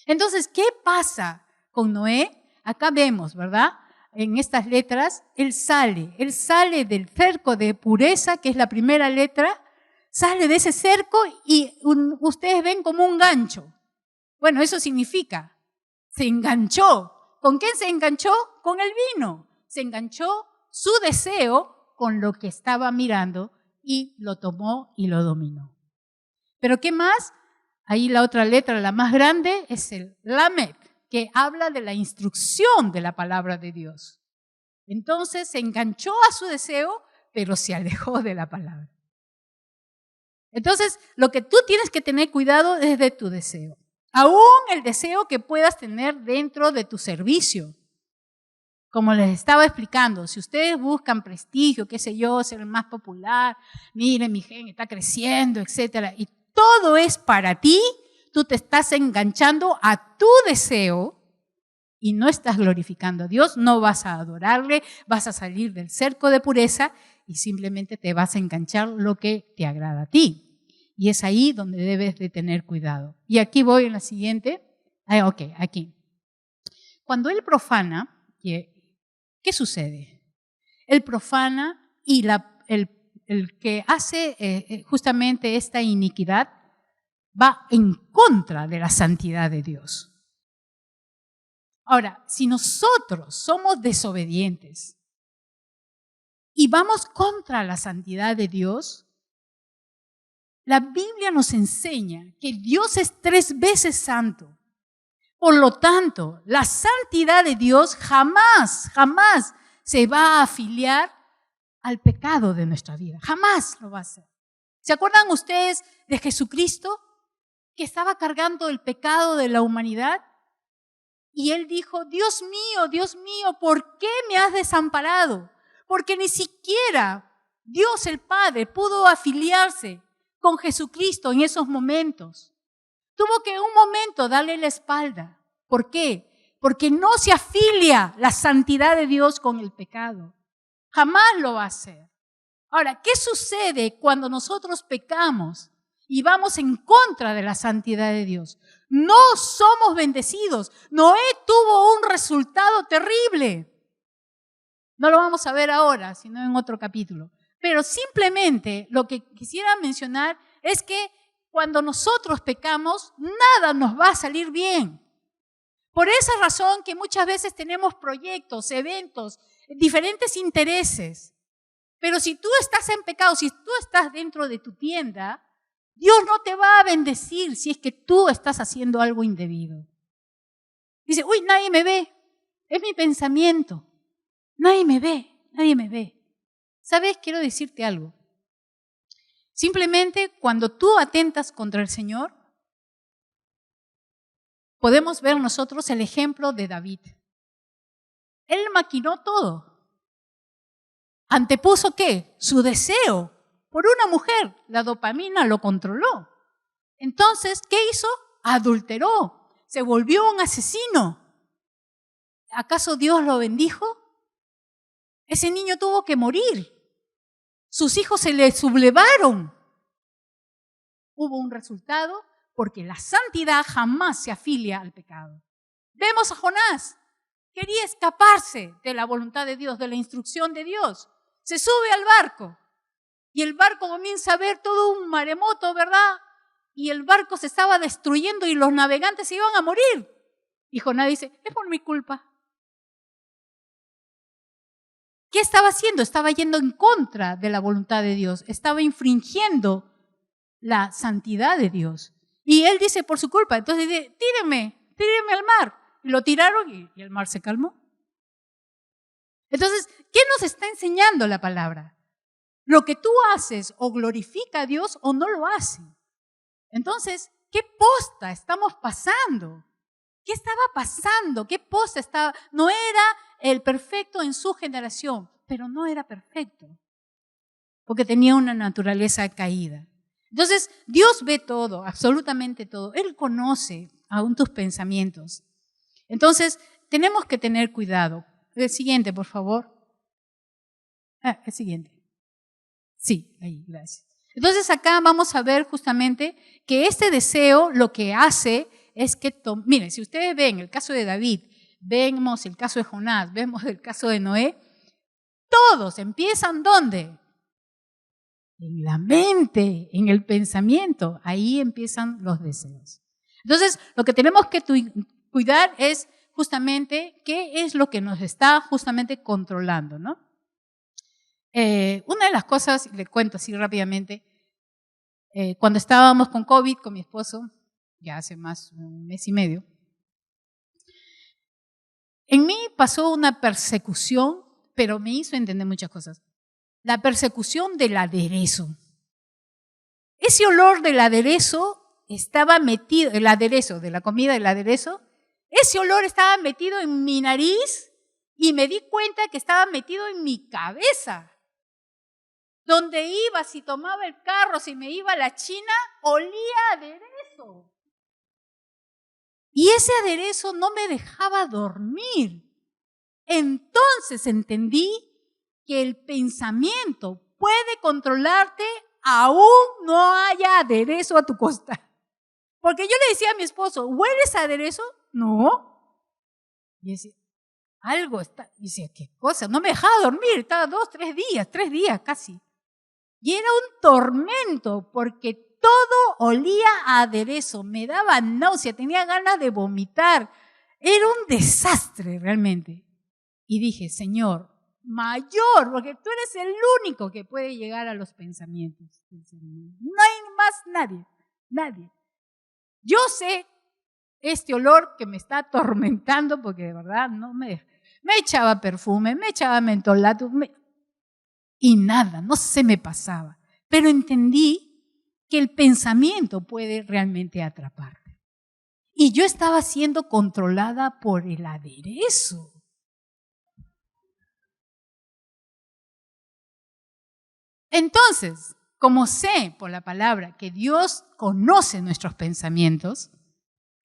Speaker 2: Entonces, ¿qué pasa con Noé? Acá vemos, ¿verdad? En estas letras, él sale del cerco de pureza, que es la primera letra, sale de ese cerco y ustedes ven como un gancho. Bueno, eso significa, se enganchó. ¿Con quién se enganchó? Con el vino. Se enganchó su deseo con lo que estaba mirando y lo tomó y lo dominó. ¿Pero qué más? Ahí la otra letra, la más grande, es el Lamed, que habla de la instrucción de la palabra de Dios. Entonces se enganchó a su deseo, pero se alejó de la palabra. Entonces, lo que tú tienes que tener cuidado es de tu deseo. Aún el deseo que puedas tener dentro de tu servicio. Como les estaba explicando, si ustedes buscan prestigio, qué sé yo, ser el más popular, miren, mi gen está creciendo, etcétera, y todo es para ti, tú te estás enganchando a tu deseo y no estás glorificando a Dios, no vas a adorarle, vas a salir del cerco de pureza y simplemente te vas a enganchar lo que te agrada a ti. Y es ahí donde debes de tener cuidado. Y aquí voy en la siguiente. Aquí. Cuando él profana, ¿qué sucede? Él profana y el que hace justamente esta iniquidad va en contra de la santidad de Dios. Ahora, si nosotros somos desobedientes y vamos contra la santidad de Dios, la Biblia nos enseña que Dios es 3 veces santo. Por lo tanto, la santidad de Dios jamás se va a afiliar al pecado de nuestra vida. Jamás lo va a hacer. ¿Se acuerdan ustedes de Jesucristo que estaba cargando el pecado de la humanidad? Y él dijo, Dios mío, ¿por qué me has desamparado? Porque ni siquiera Dios el Padre pudo afiliarse con Jesucristo en esos momentos. Tuvo que en un momento darle la espalda. ¿Por qué? Porque no se afilia la santidad de Dios con el pecado. Jamás lo va a hacer. Ahora, ¿qué sucede cuando nosotros pecamos y vamos en contra de la santidad de Dios? No somos bendecidos. Noé tuvo un resultado terrible. No lo vamos a ver ahora, sino en otro capítulo. Pero simplemente lo que quisiera mencionar es que cuando nosotros pecamos, nada nos va a salir bien. Por esa razón que muchas veces tenemos proyectos, eventos, diferentes intereses. Pero si tú estás en pecado, si tú estás dentro de tu tienda, Dios no te va a bendecir si es que tú estás haciendo algo indebido. Dice, uy, nadie me ve. Es mi pensamiento. Nadie me ve, nadie me ve. ¿Sabes? Quiero decirte algo. Simplemente cuando tú atentas contra el Señor, podemos ver nosotros el ejemplo de David. Él maquinó todo. ¿Antepuso qué? Su deseo por una mujer. La dopamina lo controló. Entonces, ¿qué hizo? Adulteró. Se volvió un asesino. ¿Acaso Dios lo bendijo? Ese niño tuvo que morir. Sus hijos se le sublevaron. Hubo un resultado porque la santidad jamás se afilia al pecado. Vemos a Jonás. Quería escaparse de la voluntad de Dios, de la instrucción de Dios. Se sube al barco y el barco comienza a ver todo un maremoto, ¿verdad? Y el barco se estaba destruyendo y los navegantes se iban a morir. Y Jonás dice, es por mi culpa. ¿Qué estaba haciendo? Estaba yendo en contra de la voluntad de Dios. Estaba infringiendo la santidad de Dios. Y él dice, por su culpa. Entonces dice, tírenme al mar. Y lo tiraron y el mar se calmó. Entonces, ¿qué nos está enseñando la palabra? Lo que tú haces o glorifica a Dios o no lo hace. Entonces, ¿qué posta estamos pasando? ¿Qué estaba pasando? ¿Qué posta estaba? No era el perfecto en su generación, pero no era perfecto, porque tenía una naturaleza caída. Entonces, Dios ve todo, absolutamente todo. Él conoce aún tus pensamientos. Entonces, tenemos que tener cuidado. El siguiente, por favor. El siguiente. Sí, ahí, gracias. Entonces, acá vamos a ver justamente que este deseo lo que hace es que, miren, si ustedes ven el caso de David, vemos el caso de Jonás, vemos el caso de Noé, todos empiezan ¿dónde? En la mente, en el pensamiento, ahí empiezan los deseos. Entonces, lo que tenemos que cuidar es justamente qué es lo que nos está justamente controlando, ¿no? Una de las cosas, le cuento así rápidamente, cuando estábamos con COVID, con mi esposo, ya hace más de un mes y medio, en mí pasó una persecución, pero me hizo entender muchas cosas. La persecución del aderezo. Ese olor del aderezo estaba metido, el aderezo, de la comida del aderezo, ese olor estaba metido en mi nariz y me di cuenta que estaba metido en mi cabeza. Donde iba, si tomaba el carro, si me iba a la China, olía aderezo. Y ese aderezo no me dejaba dormir. Entonces entendí que el pensamiento puede controlarte aún no haya aderezo a tu costa. Porque yo le decía a mi esposo, ¿hueles a aderezo? No. Y decía, algo está. Y decía, ¿qué cosa? No me dejaba dormir, estaba 3 días casi. Y era un tormento porque todo olía a aderezo, me daba náusea, tenía ganas de vomitar. Era un desastre realmente. Y dije, Señor, mayor, porque tú eres el único que puede llegar a los pensamientos. No hay más nadie. Yo sé este olor que me está atormentando porque de verdad no me echaba perfume, me echaba mentolato y nada, no se me pasaba. Pero entendí que el pensamiento puede realmente atraparte. Y yo estaba siendo controlada por el aderezo. Entonces, como sé por la palabra que Dios conoce nuestros pensamientos,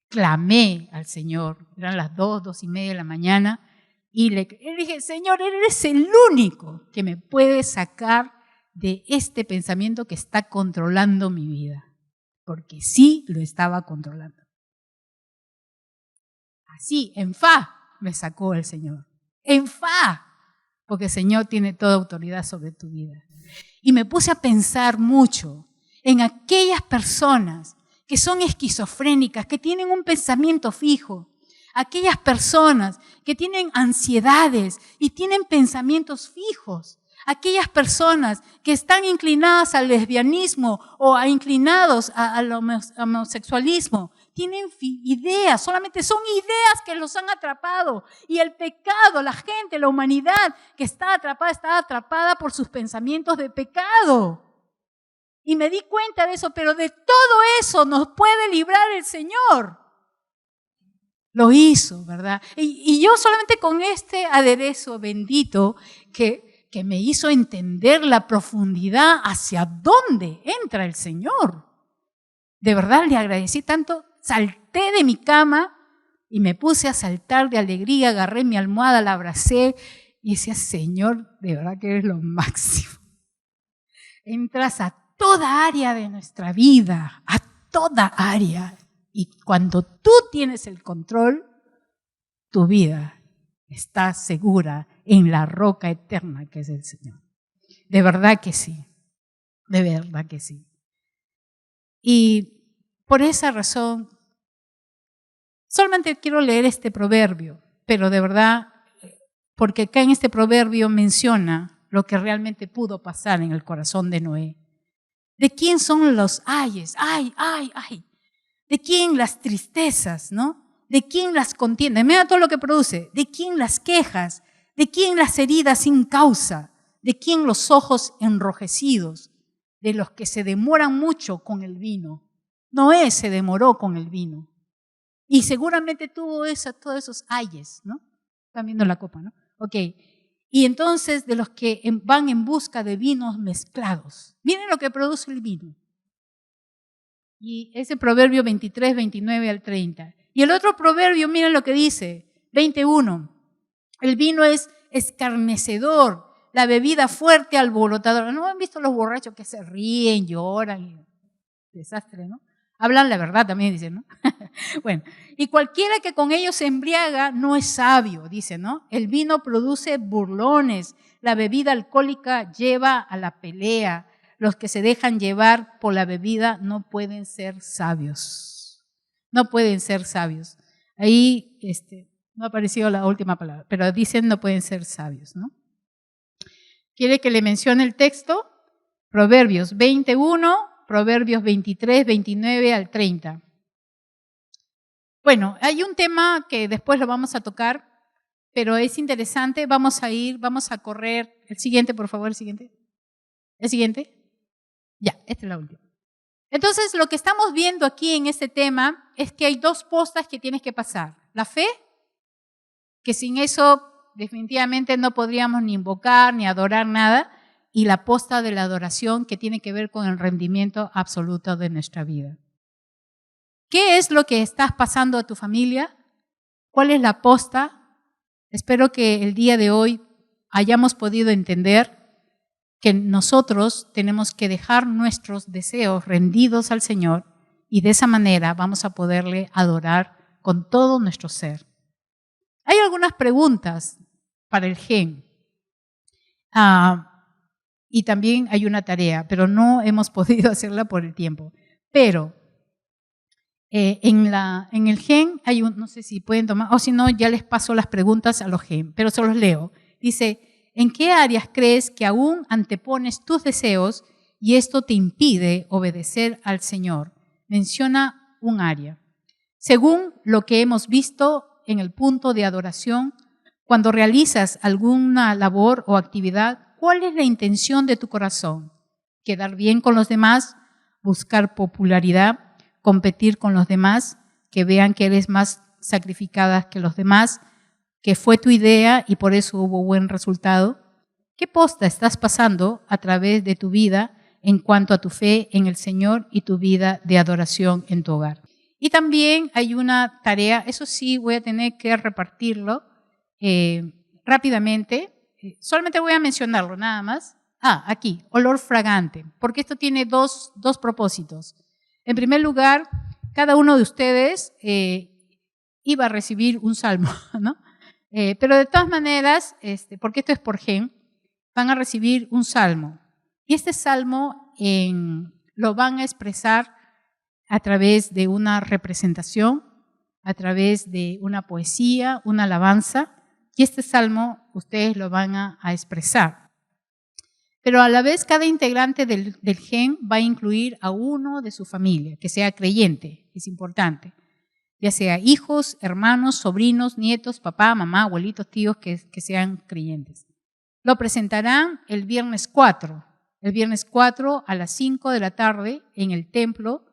Speaker 2: clamé al Señor, eran las 2:30 de la mañana, y le dije, Señor, eres el único que me puede sacar de este pensamiento que está controlando mi vida, porque sí lo estaba controlando. Así, en fa, me sacó el Señor, en fa, porque el Señor tiene toda autoridad sobre tu vida. Y me puse a pensar mucho en aquellas personas que son esquizofrénicas, que tienen un pensamiento fijo, aquellas personas que tienen ansiedades y tienen pensamientos fijos, aquellas personas que están inclinadas al lesbianismo o inclinados al homosexualismo, tienen ideas, solamente son ideas que los han atrapado. Y el pecado, la gente, la humanidad que está atrapada por sus pensamientos de pecado. Y me di cuenta de eso, pero de todo eso nos puede librar el Señor. Lo hizo, ¿verdad? Y yo solamente con este aderezo bendito que me hizo entender la profundidad hacia dónde entra el Señor. De verdad le agradecí tanto, salté de mi cama y me puse a saltar de alegría, agarré mi almohada, la abracé y decía, Señor, de verdad que eres lo máximo. Entras a toda área de nuestra vida, a toda área. Y cuando tú tienes el control, tu vida está segura en la roca eterna que es el Señor. De verdad que sí, de verdad que sí. Y por esa razón, solamente quiero leer este proverbio, pero de verdad, porque acá en este proverbio menciona lo que realmente pudo pasar en el corazón de Noé. ¿De quién son los ayes? Ay. ¿De quién las tristezas, no? ¿De quién las contiendas? Mira todo lo que produce. ¿De quién las quejas? ¿De quién las heridas sin causa? ¿De quién los ojos enrojecidos? De los que se demoran mucho con el vino. Noé se demoró con el vino. Y seguramente tuvo todos esos ayes, ¿no? Están viendo la copa, ¿no? Ok. Y entonces de los que van en busca de vinos mezclados. Miren lo que produce el vino. Y ese proverbio 23, 29 al 30. Y el otro proverbio, miren lo que dice, 21. El vino es escarnecedor, la bebida fuerte alborotadora. ¿No han visto los borrachos que se ríen, lloran? Desastre, ¿no? Hablan la verdad también, dicen, ¿no? Bueno, y cualquiera que con ellos se embriaga no es sabio, dice, ¿no? El vino produce burlones, la bebida alcohólica lleva a la pelea. Los que se dejan llevar por la bebida no pueden ser sabios. No pueden ser sabios. Ahí no ha aparecido la última palabra, pero dicen no pueden ser sabios, ¿no? ¿Quiere que le mencione el texto? Proverbios 21, Proverbios 23, 29 al 30. Bueno, hay un tema que después lo vamos a tocar, pero es interesante. Vamos a correr. El siguiente, por favor, el siguiente. ¿El siguiente? Ya, esta es la última. Entonces, lo que estamos viendo aquí en este tema es que hay dos postas que tienes que pasar. La fe, que sin eso definitivamente no podríamos ni invocar ni adorar nada, y la posta de la adoración, que tiene que ver con el rendimiento absoluto de nuestra vida. ¿Qué es lo que estás pasando a tu familia? ¿Cuál es la posta? Espero que el día de hoy hayamos podido entender que nosotros tenemos que dejar nuestros deseos rendidos al Señor y de esa manera vamos a poderle adorar con todo nuestro ser. Hay algunas preguntas para el gen y también hay una tarea, pero no hemos podido hacerla por el tiempo. Pero en el gen hay no sé si pueden tomar, o si no ya les paso las preguntas a los gen, pero se los leo. Dice, ¿en qué áreas crees que aún antepones tus deseos y esto te impide obedecer al Señor? Menciona un área. Según lo que hemos visto en el punto de adoración, cuando realizas alguna labor o actividad, ¿cuál es la intención de tu corazón? ¿Quedar bien con los demás? ¿Buscar popularidad? ¿Competir con los demás? ¿Que vean que eres más sacrificada que los demás? ¿Que fue tu idea y por eso hubo buen resultado? ¿Qué posta estás pasando a través de tu vida en cuanto a tu fe en el Señor y tu vida de adoración en tu hogar? Y también hay una tarea, eso sí voy a tener que repartirlo rápidamente, solamente voy a mencionarlo nada más. Aquí, olor fragante, porque esto tiene dos propósitos. En primer lugar, cada uno de ustedes iba a recibir un salmo, ¿no? Pero de todas maneras, porque esto es por gen, van a recibir un salmo. Y este salmo en lo van a expresar a través de una representación, a través de una poesía, una alabanza, y este salmo ustedes lo van a expresar. Pero a la vez cada integrante del GEN va a incluir a uno de su familia, que sea creyente, es importante, ya sea hijos, hermanos, sobrinos, nietos, papá, mamá, abuelitos, tíos que sean creyentes. Lo presentarán el viernes 4 a las 5 de la tarde en el templo.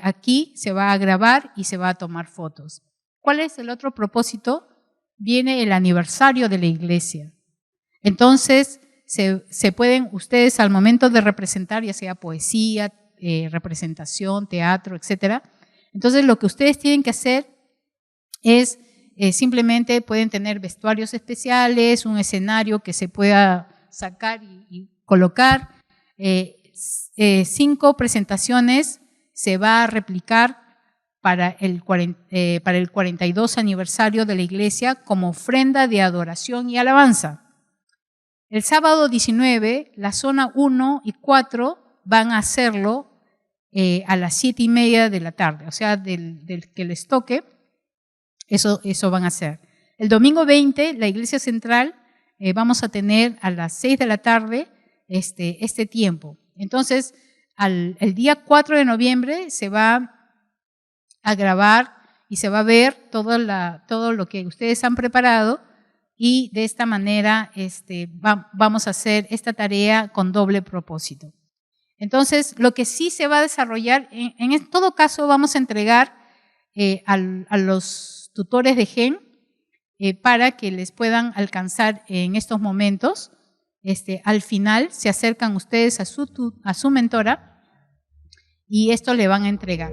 Speaker 2: Aquí se va a grabar y se va a tomar fotos. ¿Cuál es el otro propósito? Viene el aniversario de la iglesia. Entonces, se pueden ustedes al momento de representar, ya sea poesía, representación, teatro, etcétera. Entonces, lo que ustedes tienen que hacer es simplemente pueden tener vestuarios especiales, un escenario que se pueda sacar y colocar. 5 presentaciones se va a replicar para el 42 aniversario de la iglesia como ofrenda de adoración y alabanza. El sábado 19, la zona 1 y 4 van a hacerlo a las 7:30 de la tarde, o sea, del que les toque, eso van a hacer. El domingo 20, la iglesia central, vamos a tener a las 6 de la tarde este tiempo. Entonces, el día 4 de noviembre se va a grabar y se va a ver todo lo que ustedes han preparado, y de esta manera vamos a hacer esta tarea con doble propósito. Entonces, lo que sí se va a desarrollar, en todo caso vamos a entregar a los tutores de GEN para que les puedan alcanzar en estos momentos. Al final se acercan ustedes a su mentora y esto le van a entregar.